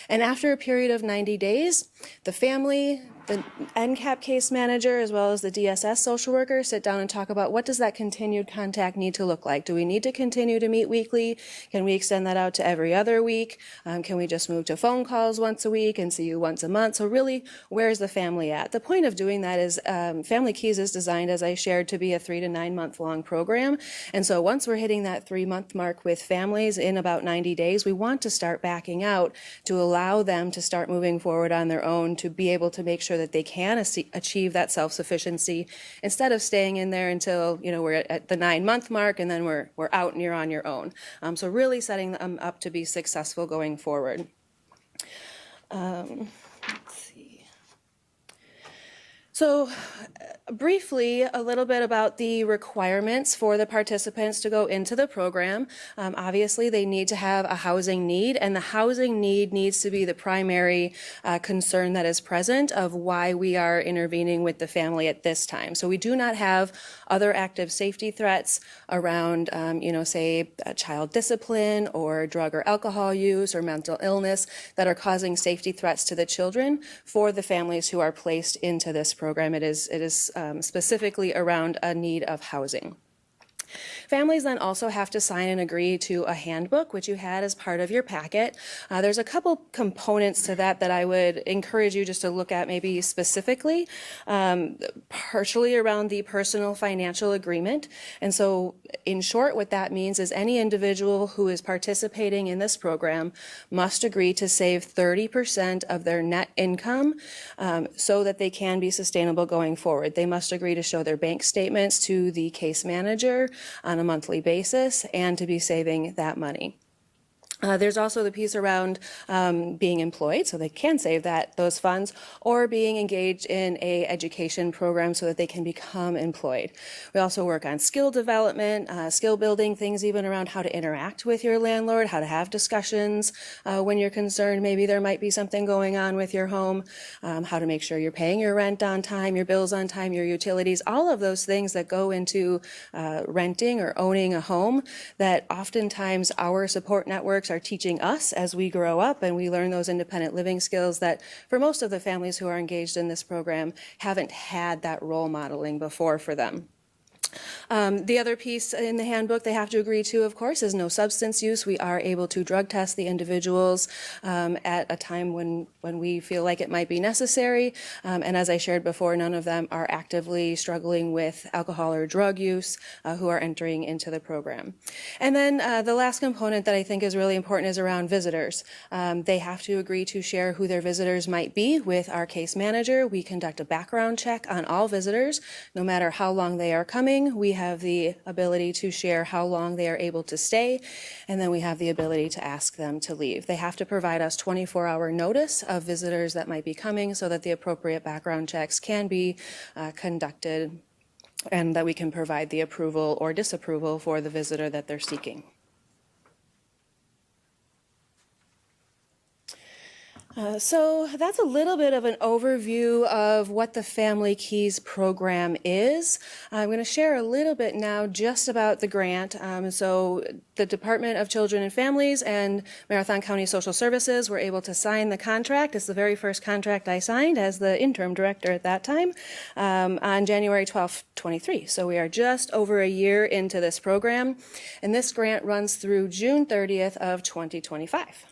And after a period of 90 days, the family, the NCAP case manager, as well as the DSS social worker sit down and talk about what does that continued contact need to look like? Do we need to continue to meet weekly? Can we extend that out to every other week? Can we just move to phone calls once a week and see you once a month? So really, where's the family at? The point of doing that is Family Keys is designed, as I shared, to be a 3 to 9 month long program. And so once we're hitting that 3-month mark with families in about 90 days, we want to start backing out to allow them to start moving forward on their own, to be able to make sure that they can achieve that self-sufficiency instead of staying in there until, you know, we're at the 9-month mark and then we're out and you're on your own. So really setting them up to be successful going forward. Let's see. So briefly, a little bit about the requirements for the participants to go into the program. Obviously, they need to have a housing need, and the housing need needs to be the primary concern that is present of why we are intervening with the family at this time. So we do not have other active safety threats around, say, child discipline or drug or alcohol use or mental illness that are causing safety threats to the children for the families who are placed into this program. It is specifically around a need of housing. Families then also have to sign and agree to a handbook, which you had as part of your packet. There's a couple components to that I would encourage you just to look at maybe specifically, partially around the personal financial agreement. And so in short, what that means is any individual who is participating in this program must agree to save 30% of their net income so that they can be sustainable going forward. They must agree to show their bank statements to the case manager on a monthly basis and to be saving that money. There's also the piece around being employed, so they can save those funds, or being engaged in a education program so that they can become employed. We also work on skill development, skill building, things even around how to interact with your landlord, how to have discussions when you're concerned maybe there might be something going on with your home, how to make sure you're paying your rent on time, your bills on time, your utilities, all of those things that go into renting or owning a home that oftentimes our support networks are teaching us as we grow up and we learn those independent living skills that for most of the families who are engaged in this program haven't had that role modeling before for them. The other piece in the handbook they have to agree to, of course, is no substance use. We are able to drug test the individuals at a time when we feel like it might be necessary. And as I shared before, none of them are actively struggling with alcohol or drug use who are entering into the program. And then the last component that I think is really important is around visitors. They have to agree to share who their visitors might be with our case manager. We conduct a background check on all visitors, no matter how long they are coming. We have the ability to share how long they are able to stay, and then we have the ability to ask them to leave. They have to provide us 24-hour notice of visitors that might be coming so that the appropriate background checks can be conducted and that we can provide the approval or disapproval for the visitor that they're seeking. So that's a little bit of an overview of what the Family Keys program is. I'm going to share a little bit now just about the grant. So the Department of Children and Families and Marathon County Social Services were able to sign the contract. It's the very first contract I signed as the interim director at that time on January 12th, 23. So we are just over a year into this program, and this grant runs through June 30th of 2025.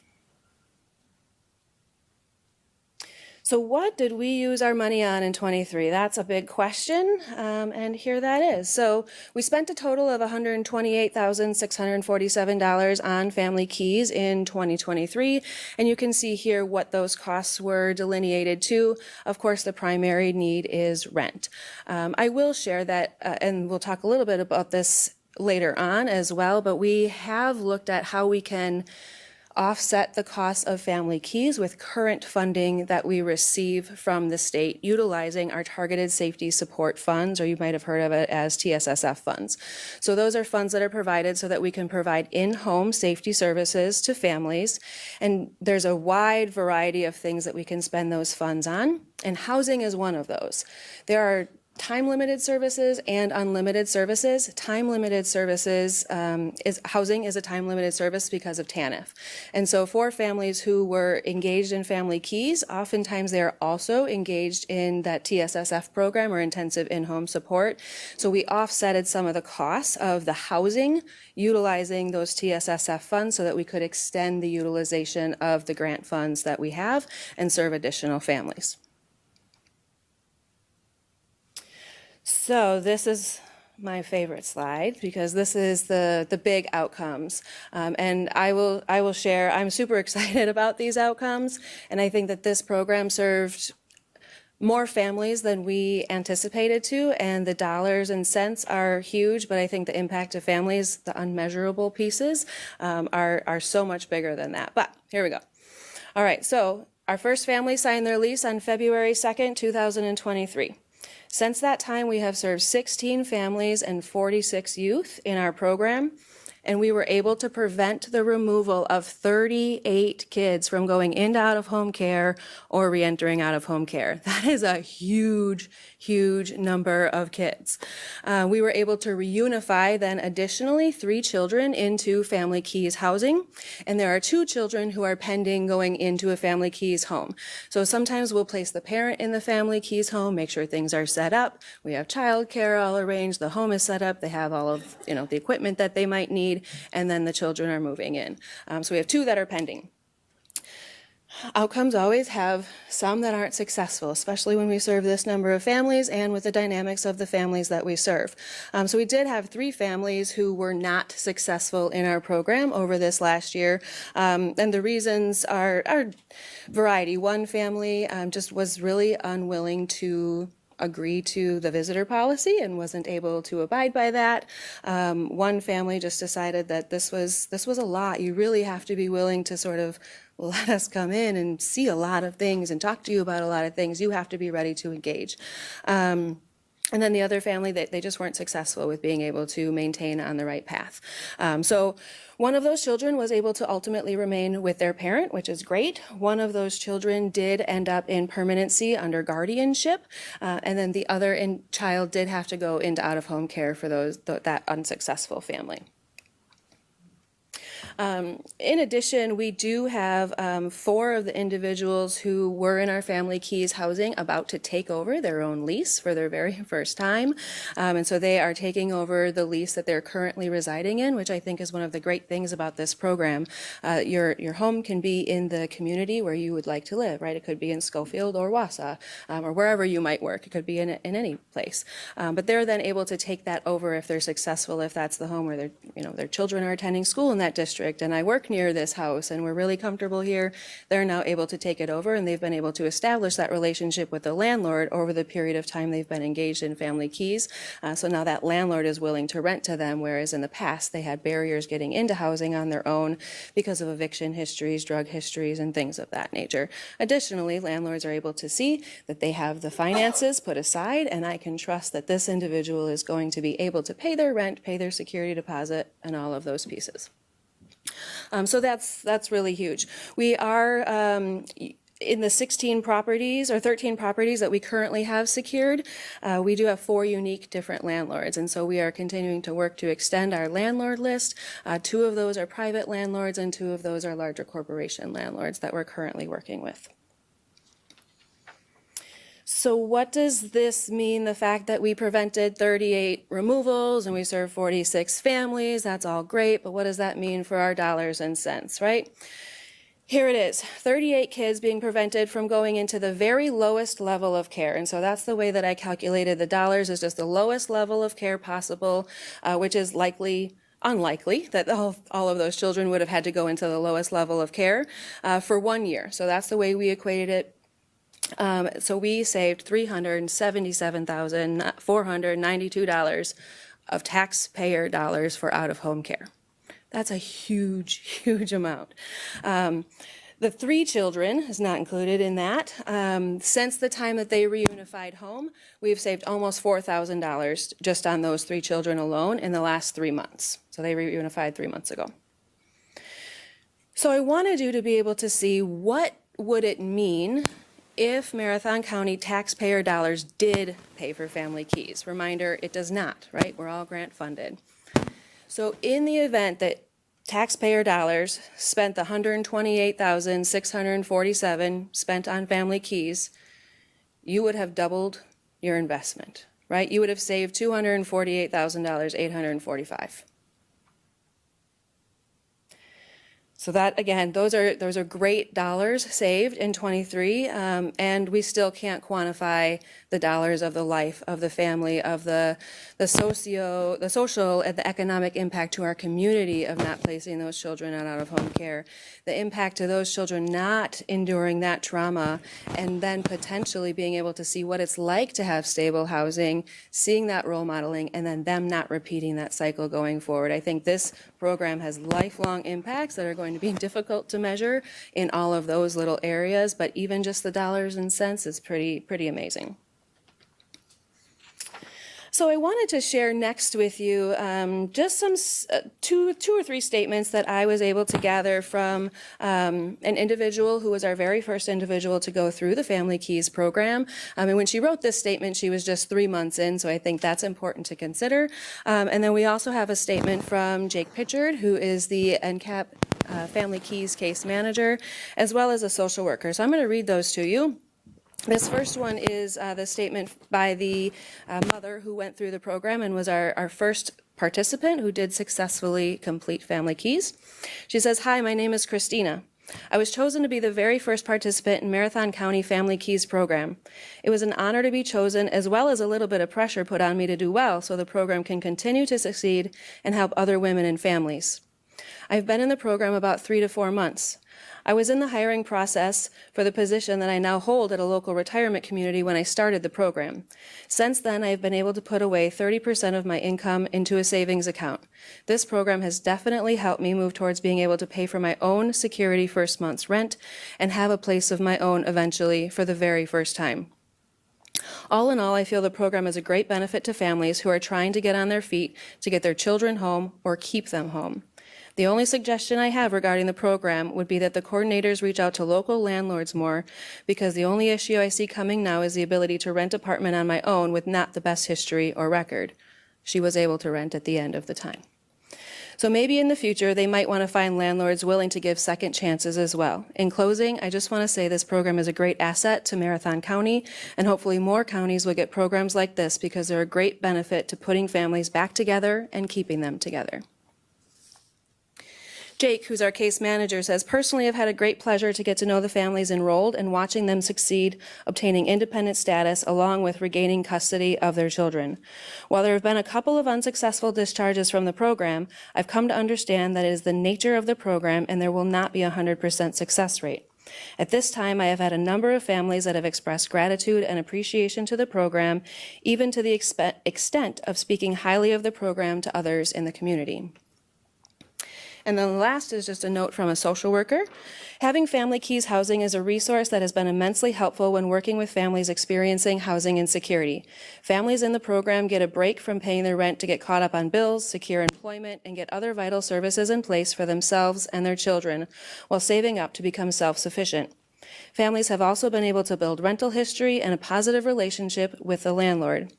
So what did we use our money on in 23? That's a big question, and here that is. So we spent a total of $128,647 on Family Keys in 2023, and you can see here what those costs were delineated to. Of course, the primary need is rent. I will share that, and we'll talk a little bit about this later on as well, but we have looked at how we can offset the cost of Family Keys with current funding that we receive from the state, utilizing our Targeted Safety Support Funds, or you might have heard of it as TSSF funds. So those are funds that are provided so that we can provide in-home safety services to families. And there's a wide variety of things that we can spend those funds on, and housing is one of those. There are time-limited services and unlimited services. Time-limited services housing is a time-limited service because of TANF. And so for families who were engaged in Family Keys, oftentimes they are also engaged in that TSSF program, or intensive in-home support. So we offsetted some of the costs of the housing utilizing those TSSF funds so that we could extend the utilization of the grant funds that we have and serve additional families. So this is my favorite slide, because this is the big outcomes. And I will share, I'm super excited about these outcomes, and I think that this program served more families than we anticipated to, and the dollars and cents are huge, but I think the impact to families, the unmeasurable pieces, are so much bigger than that. But here we go. All right, so our first family signed their lease on February 2nd, 2023. Since that time, we have served 16 families and 46 youth in our program, and we were able to prevent the removal of 38 kids from going into out-of-home care or re-entering out-of-home care. That is a huge, huge number of kids. We were able to reunify then additionally 3 children into Family Keys housing, and there are 2 children who are pending going into a Family Keys home. So sometimes we'll place the parent in the Family Keys home, make sure things are set up. We have childcare all arranged, the home is set up, they have all of the equipment that they might need, and then the children are moving in. So we have 2 that are pending. Outcomes always have some that aren't successful, especially when we serve this number of families and with the dynamics of the families that we serve. So we did have 3 families who were not successful in our program over this last year. And the reasons are variety. One family just was really unwilling to agree to the visitor policy and wasn't able to abide by that. One family just decided that this was a lot. You really have to be willing to sort of let us come in and see a lot of things and talk to you about a lot of things. You have to be ready to engage. And then the other family, they just weren't successful with being able to maintain on the right path. So one of those children was able to ultimately remain with their parent, which is great. One of those children did end up in permanency under guardianship. And then the other child did have to go into out-of-home care for that unsuccessful family. In addition, we do have 4 of the individuals who were in our Family Keys housing about to take over their own lease for their very first time. And so they are taking over the lease that they're currently residing in, which I think is one of the great things about this program. Your home can be in the community where you would like to live, right? It could be in Schofield or Wausau, or wherever you might work. It could be in any place. But they're then able to take that over if they're successful, if that's the home where their children are attending school in that district, and I work near this house and we're really comfortable here. They're now able to take it over, and they've been able to establish that relationship with the landlord over the period of time they've been engaged in Family Keys. So now that landlord is willing to rent to them, whereas in the past they had barriers getting into housing on their own because of eviction histories, drug histories, and things of that nature. Additionally, landlords are able to see that they have the finances put aside, and I can trust that this individual is going to be able to pay their rent, pay their security deposit, and all of those pieces. So that's really huge. We are in the 16 properties or 13 properties that we currently have secured, we do have 4 unique different landlords. And so we are continuing to work to extend our landlord list. 2 of those are private landlords and 2 of those are larger corporation landlords that we're currently working with. So what does this mean, the fact that we prevented 38 removals and we served 46 families? That's all great, but what does that mean for our dollars and cents, right? Here it is, 38 kids being prevented from going into the very lowest level of care. And so that's the way that I calculated the dollars, is just the lowest level of care possible, which is unlikely that all of those children would have had to go into the lowest level of care for 1 year. So that's the way we equated it. So we saved $377,492 of taxpayer dollars for out-of-home care. That's a huge, huge amount. The 3 children is not included in that. Since the time that they reunified home, we've saved almost $4,000 just on those 3 children alone in the last 3 months. So they reunified 3 months ago. So I wanted you to be able to see what would it mean if Marathon County taxpayer dollars did pay for Family Keys. Reminder, it does not, right? We're all grant funded. So in the event that taxpayer dollars spent the $128,647 spent on Family Keys, you would have doubled your investment, right? You would have saved $248,845. So that, again, those are great dollars saved in '23, and we still can't quantify the dollars of the life of the family, of the social and the economic impact to our community of not placing those children on out-of-home care, the impact to those children not enduring that trauma, and then potentially being able to see what it's like to have stable housing, seeing that role modeling, and then them not repeating that cycle going forward. I think this program has lifelong impacts that are going to be difficult to measure in all of those little areas, but even just the dollars and cents is pretty amazing. So I wanted to share next with you just some two or three statements that I was able to gather from an individual who was our very first individual to go through the Family Keys program. And when she wrote this statement, she was just 3 months in, so I think that's important to consider. And then we also have a statement from Jake Pitchard, who is the NCAP Family Keys case manager, as well as a social worker. So I'm going to read those to you. This first one is the statement by the mother who went through the program and was our first participant who did successfully complete Family Keys. She says, "Hi, my name is Christina. I was chosen to be the very first participant in Marathon County Family Keys program. It was an honor to be chosen, as well as a little bit of pressure put on me to do well so the program can continue to succeed and help other women and families. I've been in the program about 3 to 4 months. I was in the hiring process for the position that I now hold at a local retirement community when I started the program. Since then, I have been able to put away 30% of my income into a savings account. This program has definitely helped me move towards being able to pay for my own security first month's rent and have a place of my own eventually for the very first time. All in all, I feel the program is a great benefit to families who are trying to get on their feet to get their children home or keep them home. The only suggestion I have regarding the program would be that the coordinators reach out to local landlords more, because the only issue I see coming now is the ability to rent apartment on my own with not the best history or record. She was able to rent at the end of the time. So maybe in the future, they might want to find landlords willing to give second chances as well. In closing, I just want to say this program is a great asset to Marathon County, and hopefully more counties will get programs like this because they're a great benefit to putting families back together and keeping them together." Jake, who's our case manager, says, "Personally, I've had a great pleasure to get to know the families enrolled and watching them succeed, obtaining independent status along with regaining custody of their children. While there have been a couple of unsuccessful discharges from the program, I've come to understand that it is the nature of the program and there will not be a 100% success rate. At this time, I have had a number of families that have expressed gratitude and appreciation to the program, even to the extent of speaking highly of the program to others in the community." And then the last is just a note from a social worker. "Having Family Keys housing is a resource that has been immensely helpful when working with families experiencing housing insecurity. Families in the program get a break from paying their rent to get caught up on bills, secure employment, and get other vital services in place for themselves and their children, while saving up to become self-sufficient. Families have also been able to build rental history and a positive relationship with the landlord.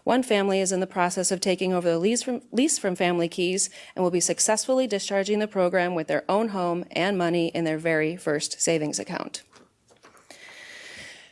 One family is in the process of taking over the lease from Family Keys and will be successfully discharging the program with their own home and money in their very first savings account.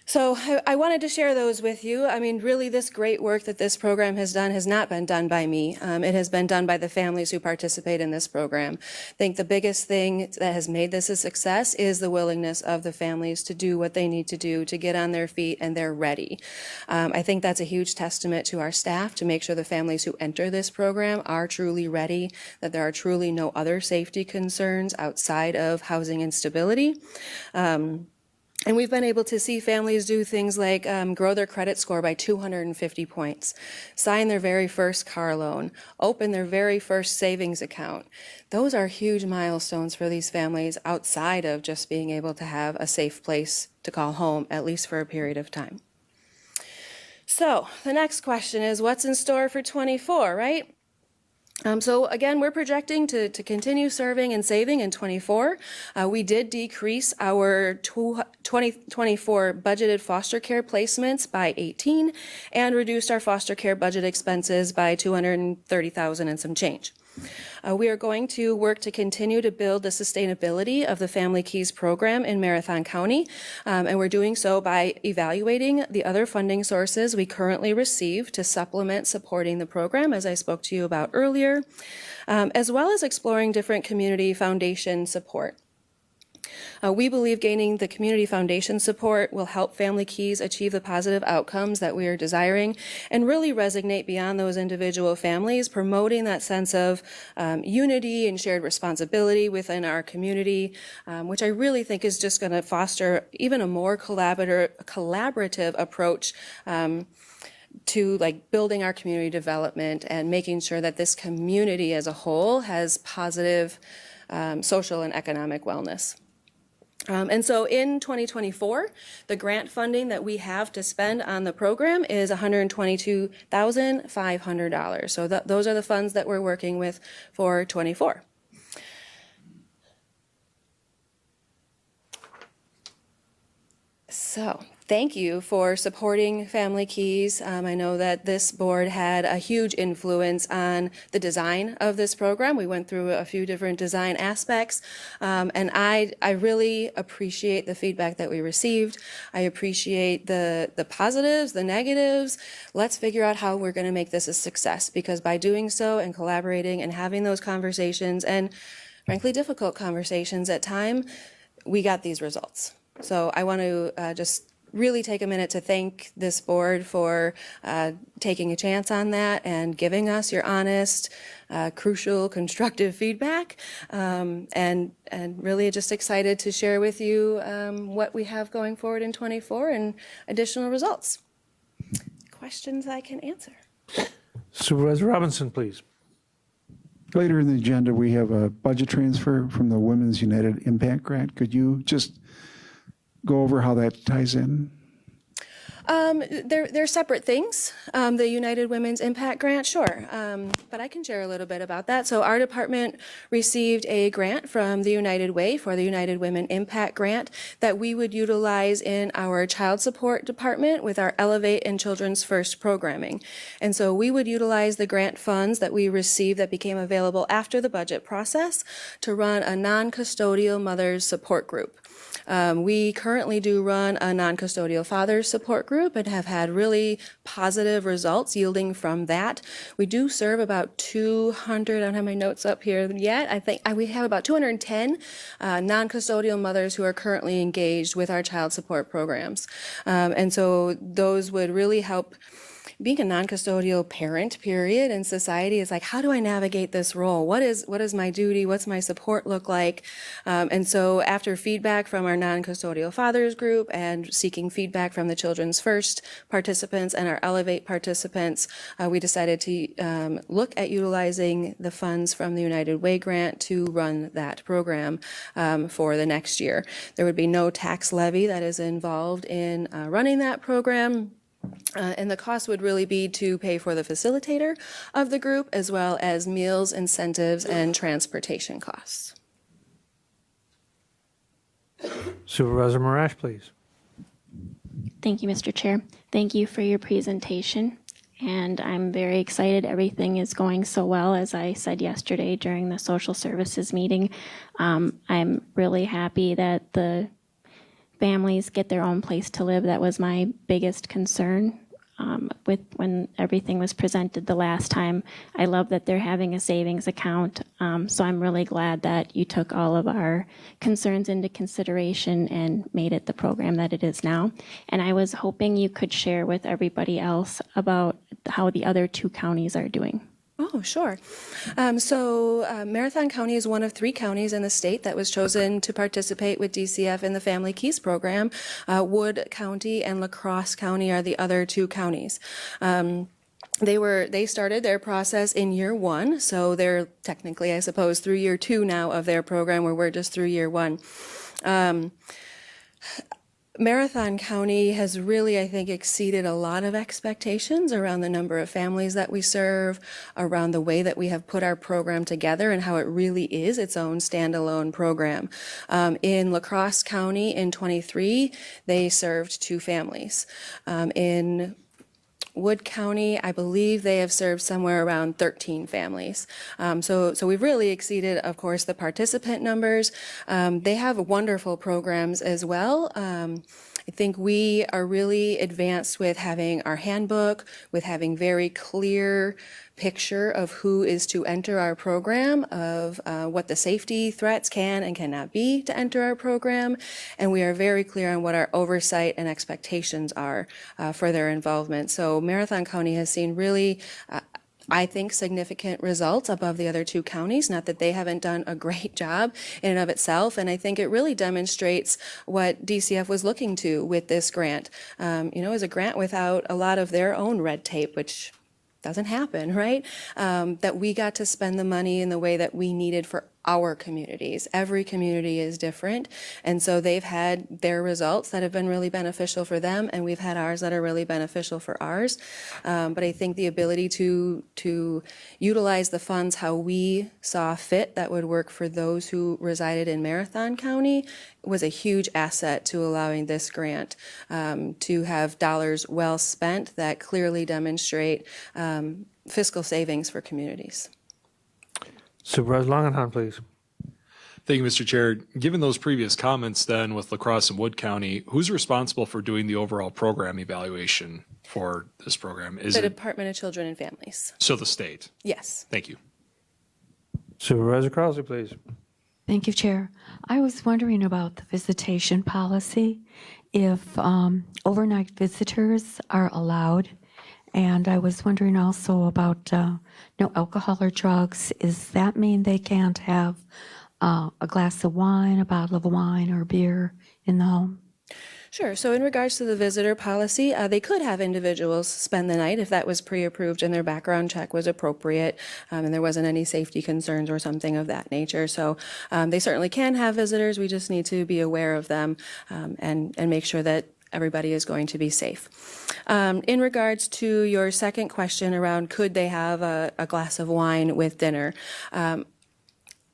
So I wanted to share those with you. I mean, really, this great work that this program has done has not been done by me. It has been done by the families who participate in this program. I think the biggest thing that has made this a success is the willingness of the families to do what they need to do to get on their feet, and they're ready. I think that's a huge testament to our staff to make sure the families who enter this program are truly ready, that there are truly no other safety concerns outside of housing instability. And we've been able to see families do things like grow their credit score by 250 points, sign their very first car loan, open their very first savings account. Those are huge milestones for these families outside of just being able to have a safe place to call home, at least for a period of time. So the next question is, what's in store for 24, right? So again, we're projecting to continue serving and saving in 24. We did decrease our 2024 budgeted foster care placements by 18 and reduced our foster care budget expenses by $230,000 and some change. We are going to work to continue to build the sustainability of the Family Keys program in Marathon County, and we're doing so by evaluating the other funding sources we currently receive to supplement supporting the program, as I spoke to you about earlier, as well as exploring different community foundation support. We believe gaining the community foundation support will help Family Keys achieve the positive outcomes that we are desiring and really resonate beyond those individual families, promoting that sense of unity and shared responsibility within our community, which I really think is just going to foster even a more collaborative approach to like building our community development and making sure that this community as a whole has positive social and economic wellness. And so in 2024, the grant funding that we have to spend on the program is $122,500. So those are the funds that we're working with for 24. So thank you for supporting Family Keys. I know that this board had a huge influence on the design of this program. We went through a few different design aspects, and I really appreciate the feedback that we received. I appreciate the positives, the negatives. Let's figure out how we're going to make this a success, because by doing so and collaborating and having those conversations, and frankly difficult conversations at times, we got these results. So I want to just really take a minute to thank this board for taking a chance on that and giving us your honest, crucial, constructive feedback. And really just excited to share with you what we have going forward in 24 and additional results. Questions I can answer. Supervisor Robinson, please. Later in the agenda, we have a budget transfer from the Women's United Impact Grant. Could you just go over how that ties in? They're separate things. The United Women's Impact Grant, sure. But I can share a little bit about that. So our department received a grant from the United Way for the United Women Impact Grant that we would utilize in our child support department with our Elevate and Children's First programming. And so we would utilize the grant funds that we received that became available after the budget process to run a non-custodial mothers support group. We currently do run a non-custodial fathers support group and have had really positive results yielding from that. We do serve about 200, I don't have my notes up here yet, I think we have about 210 non-custodial mothers who are currently engaged with our child support programs. And so those would really help. Being a non-custodial parent, period, in society is like, how do I navigate this role? What is my duty? What's my support look like? And so after feedback from our non-custodial fathers group and seeking feedback from the Children's First participants and our Elevate participants, we decided to look at utilizing the funds from the United Way grant to run that program for the next year. There would be no tax levy that is involved in running that program. And the cost would really be to pay for the facilitator of the group, as well as meals, incentives, and transportation costs. Supervisor Marash, please. Thank you, Mr. Chair. Thank you for your presentation. And I'm very excited. Everything is going so well, as I said yesterday during the social services meeting. I'm really happy that the families get their own place to live. That was my biggest concern with when everything was presented the last time. I love that they're having a savings account. So I'm really glad that you took all of our concerns into consideration and made it the program that it is now. And I was hoping you could share with everybody else about how the other 2 counties are doing. Oh, sure. Marathon County is one of 3 counties in the state that was chosen to participate with DCF in the Family Keys program. Wood County and La Crosse County are the other 2 counties. They started their process in year 1, so they're technically, I suppose, through year 2 now of their program, where we're just through year 1. Marathon County has really, I think, exceeded a lot of expectations around the number of families that we serve, around the way that we have put our program together and how it really is its own standalone program. In La Crosse County in 23, they served 2 families. In Wood County, I believe they have served somewhere around 13 families. So we've really exceeded, of course, the participant numbers. They have wonderful programs as well. I think we are really advanced with having our handbook, with having very clear picture of who is to enter our program, of what the safety threats can and cannot be to enter our program, and we are very clear on what our oversight and expectations are for their involvement. So Marathon County has seen really, I think, significant results above the other 2 counties. Not that they haven't done a great job in and of itself, and I think it really demonstrates what DCF was looking to with this grant. As a grant without a lot of their own red tape, which doesn't happen, right? That we got to spend the money in the way that we needed for our communities. Every community is different, and so they've had their results that have been really beneficial for them, and we've had ours that are really beneficial for ours. But I think the ability to utilize the funds how we saw fit that would work for those who resided in Marathon County was a huge asset to allowing this grant to have dollars well spent that clearly demonstrate fiscal savings for communities. Supervisor Langenhahn, please. Thank you, Mr. Chair. Given those previous comments then with La Crosse and Wood County, who's responsible for doing the overall program evaluation for this program? Is The it Department of Children and Families. so the state? Yes. Thank you. Supervisor Crowley, please. Thank you, Chair. I was wondering about the visitation policy, if overnight visitors are allowed. And I was wondering also about no alcohol or drugs. Does that mean they can't have a glass of wine, a bottle of wine, or beer in the home? Sure. So in regards to the visitor policy, they could have individuals spend the night if that was pre-approved and their background check was appropriate and there wasn't any safety concerns or something of that nature. So they certainly can have visitors. We just need to be aware of them and make sure that everybody is going to be safe. In regards to your second question around could they have a glass of wine with dinner,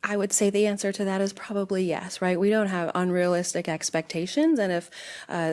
I would say the answer to that is probably yes, right? We don't have unrealistic expectations, and if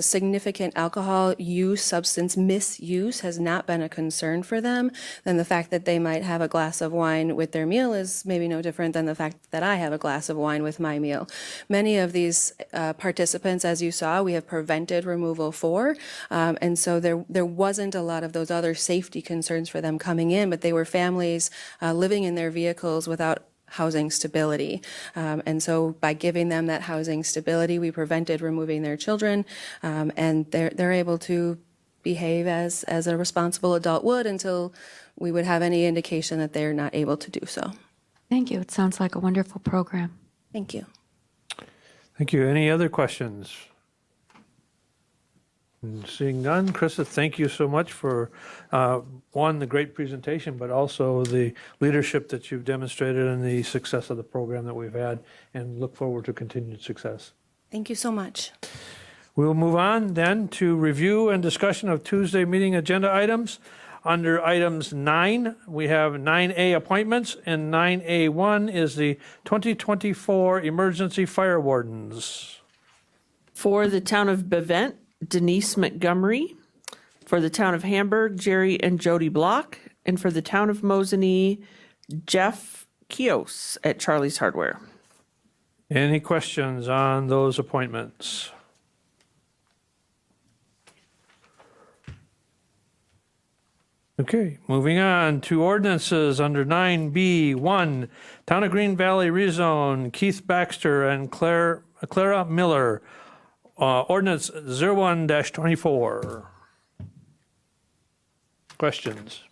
significant alcohol use, substance misuse has not been a concern for them, then the fact that they might have a glass of wine with their meal is maybe no different than the fact that I have a glass of wine with my meal. Many of these participants, as you saw, we have prevented removal for, and so there wasn't a lot of those other safety concerns for them coming in, but they were families living in their vehicles without housing stability. And so by giving them that housing stability, we prevented removing their children, and they're able to behave as a responsible adult would until we would have any indication that they're not able to do so. Thank you. It sounds like a wonderful program. Thank you. Thank you. Any other questions? Seeing none, Krista, thank you so much for, one, the great presentation, but also the leadership that you've demonstrated and the success of the program that we've had, and look forward to continued success. Thank you so much. We'll move on then to review and discussion of Tuesday meeting agenda items. Under items 9, we have 9A appointments, and 9A1 is the 2024 Emergency Fire Wardens. For the town of Bevent, Denise Montgomery. For the town of Hamburg, Jerry and Jody Block. And for the town of Mosinee, Jeff Kios at Charlie's Hardware. Any questions on those appointments? Okay, moving on to ordinances under 9B1, Town of Green Valley rezone, Keith Baxter and Clara Miller, ordinance 01-24. Questions?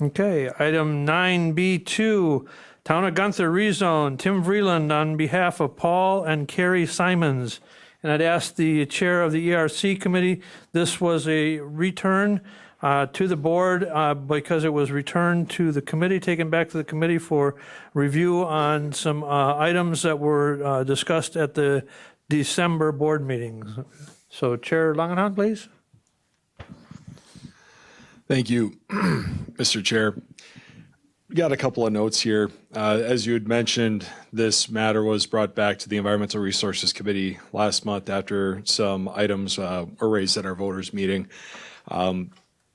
Okay, item 9B2, Town of Gunther rezone, Tim Vreeland on behalf of Paul and Carrie Simons. And I'd ask the chair of the ERC committee, this was a return to the board because it was returned to the committee, taken back to the committee for review on some items that were discussed at the December board meetings. So Chair Langenhahn, please. Thank you, Mr. Chair. We got a couple of notes here. As you had mentioned, this matter was brought back to the Environmental Resources Committee last month after some items were raised at our voters meeting.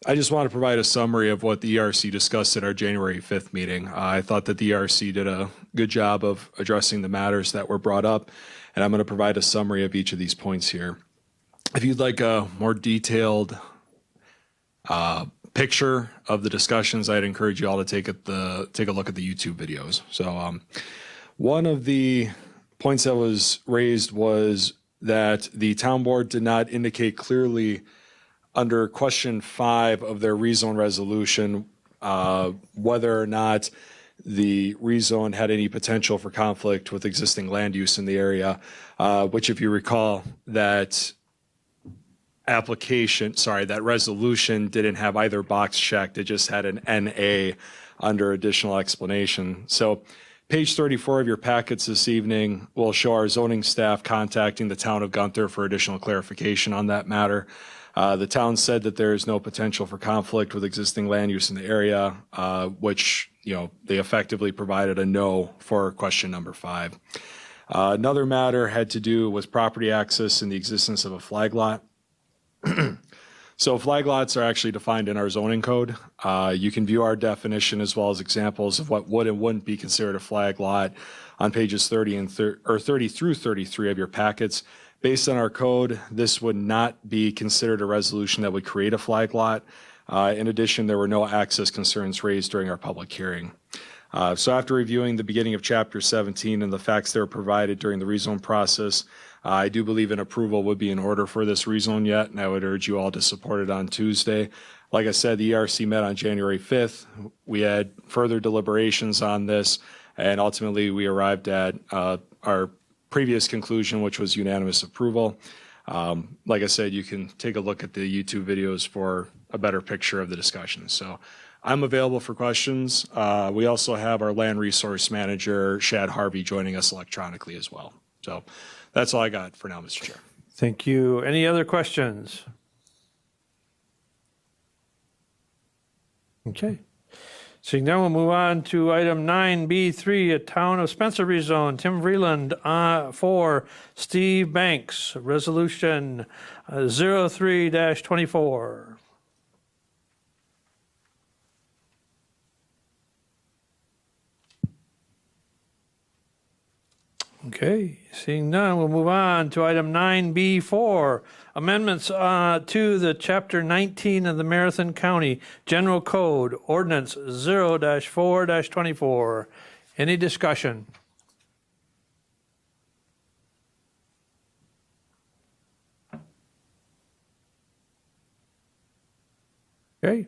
I just want to provide a summary of what the ERC discussed at our January 5th meeting. I thought that the ERC did a good job of addressing the matters that were brought up, and I'm going to provide a summary of each of these points here. If you'd like a more detailed picture of the discussions, I'd encourage you all to take a look at the YouTube videos. So one of the points that was raised was that the town board did not indicate clearly under question 5 of their rezone resolution whether or not the rezone had any potential for conflict with existing land use in the area, which, if you recall, that resolution didn't have either box checked. It just had an NA under additional explanation. So page 34 of your packets this evening will show our zoning staff contacting the town of Gunther for additional clarification on that matter. The town said that there is no potential for conflict with existing land use in the area, which, they effectively provided a no for question number 5. Another matter had to do with property access and the existence of a flag lot. So flag lots are actually defined in our zoning code. You can view our definition as well as examples of what would and wouldn't be considered a flag lot on pages 30 through 33 of your packets. Based on our code, this would not be considered a resolution that would create a flag lot. In addition, there were no access concerns raised during our public hearing. So after reviewing the beginning of Chapter 17 and the facts that were provided during the rezone process, I do believe an approval would be in order for this rezone yet, and I would urge you all to support it on Tuesday. Like I said, the ERC met on January 5th. We had further deliberations on this, and ultimately we arrived at our previous conclusion, which was unanimous approval. Like I said, you can take a look at the YouTube videos for a better picture of the discussion. So I'm available for questions. We also have our land resource manager, Shad Harvey, joining us electronically as well. So that's all I got for now, Mr. Chair. Thank you. Any other questions? Okay. Seeing none, we'll move on to item 9B3, a Town of Spencer rezone. Tim Vreeland for Steve Banks, resolution 03-24. Okay, seeing none, we'll move on to item 9B4, amendments to the Chapter 19 of the Marathon County General Code, Ordinance 0-4-24. Any discussion? Okay.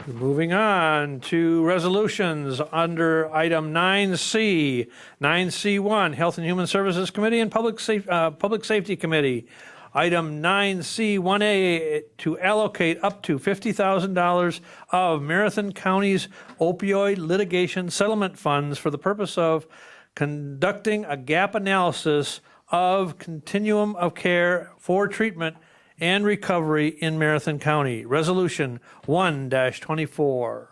Moving on to resolutions under item 9C, 9C1, Health and Human Services Committee and Public Safety Committee. Item 9C1A, to allocate up to $50,000 of Marathon County's opioid litigation settlement funds for the purpose of conducting a gap analysis of continuum of care for treatment and recovery in Marathon County. Resolution 1-24.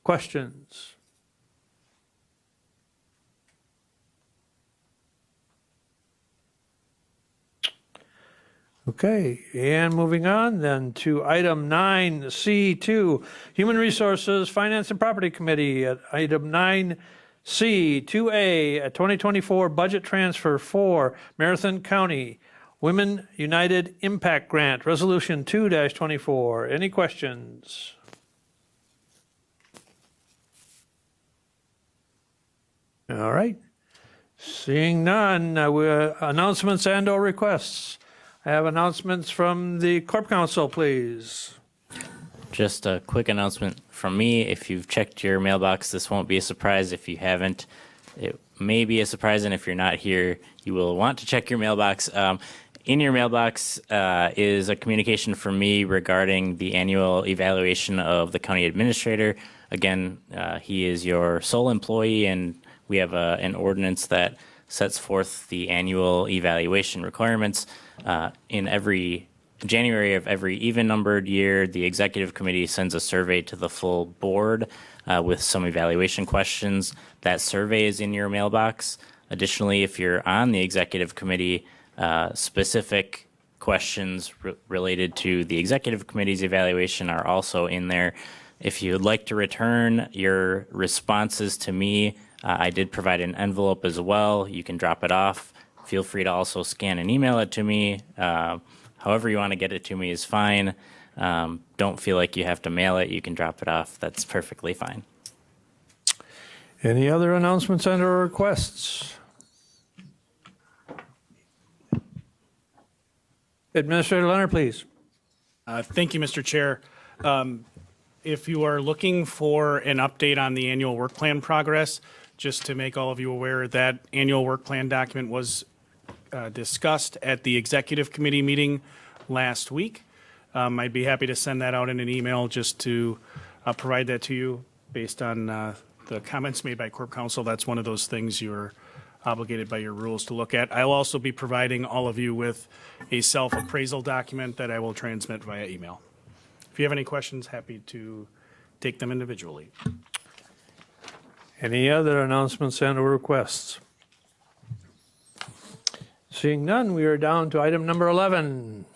Questions? Okay, and moving on then to item 9C2, Human Resources, Finance and Property Committee at item 9C, 2A, a 2024 budget transfer for Marathon County Women United Impact Grant, Resolution 2-24. Any questions? All right. Seeing none, announcements and/or requests. I have announcements from the Corp Council, please. Just a quick announcement from me. If you've checked your mailbox, this won't be a surprise. If you haven't, it may be a surprise, and if you're not here, you will want to check your mailbox. In your mailbox is a communication from me regarding the annual evaluation of the county administrator. Again, he is your sole employee, and we have an ordinance that sets forth the annual evaluation requirements. In every January of every even-numbered year, the executive committee sends a survey to the full board with some evaluation questions. That survey is in your mailbox. Additionally, if you're on the executive committee, specific questions related to the executive committee's evaluation are also in there. If you would like to return your responses to me, I did provide an envelope as well. You can drop it off. Feel free to also scan and email it to me. However you want to get it to me is fine. Don't feel like you have to mail it. You can drop it off. That's perfectly fine. Any other announcements and/or requests? Administrator Leonard, please. Thank you, Mr. Chair. If you are looking for an update on the annual work plan progress, just to make all of you aware, that annual work plan document was discussed at the executive committee meeting last week. I'd be happy to send that out in an email just to provide that to you based on the comments made by Corp Council. That's one of those things you're obligated by your rules to look at. I'll also be providing all of you with a self-appraisal document that I will transmit via email. If you have any questions, happy to take them individually. Any other announcements and/or requests? Seeing none, we are down to item number 11.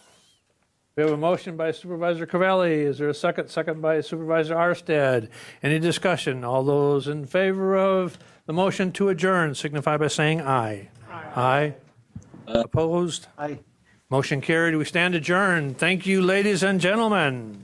We have a motion by Supervisor Covelli. Is there a second? Second by Supervisor Arstead. Any discussion? All those in favor of the motion to adjourn signify by saying aye. Aye. Opposed? Aye. Motion carried. We stand adjourned. Thank you, ladies and gentlemen.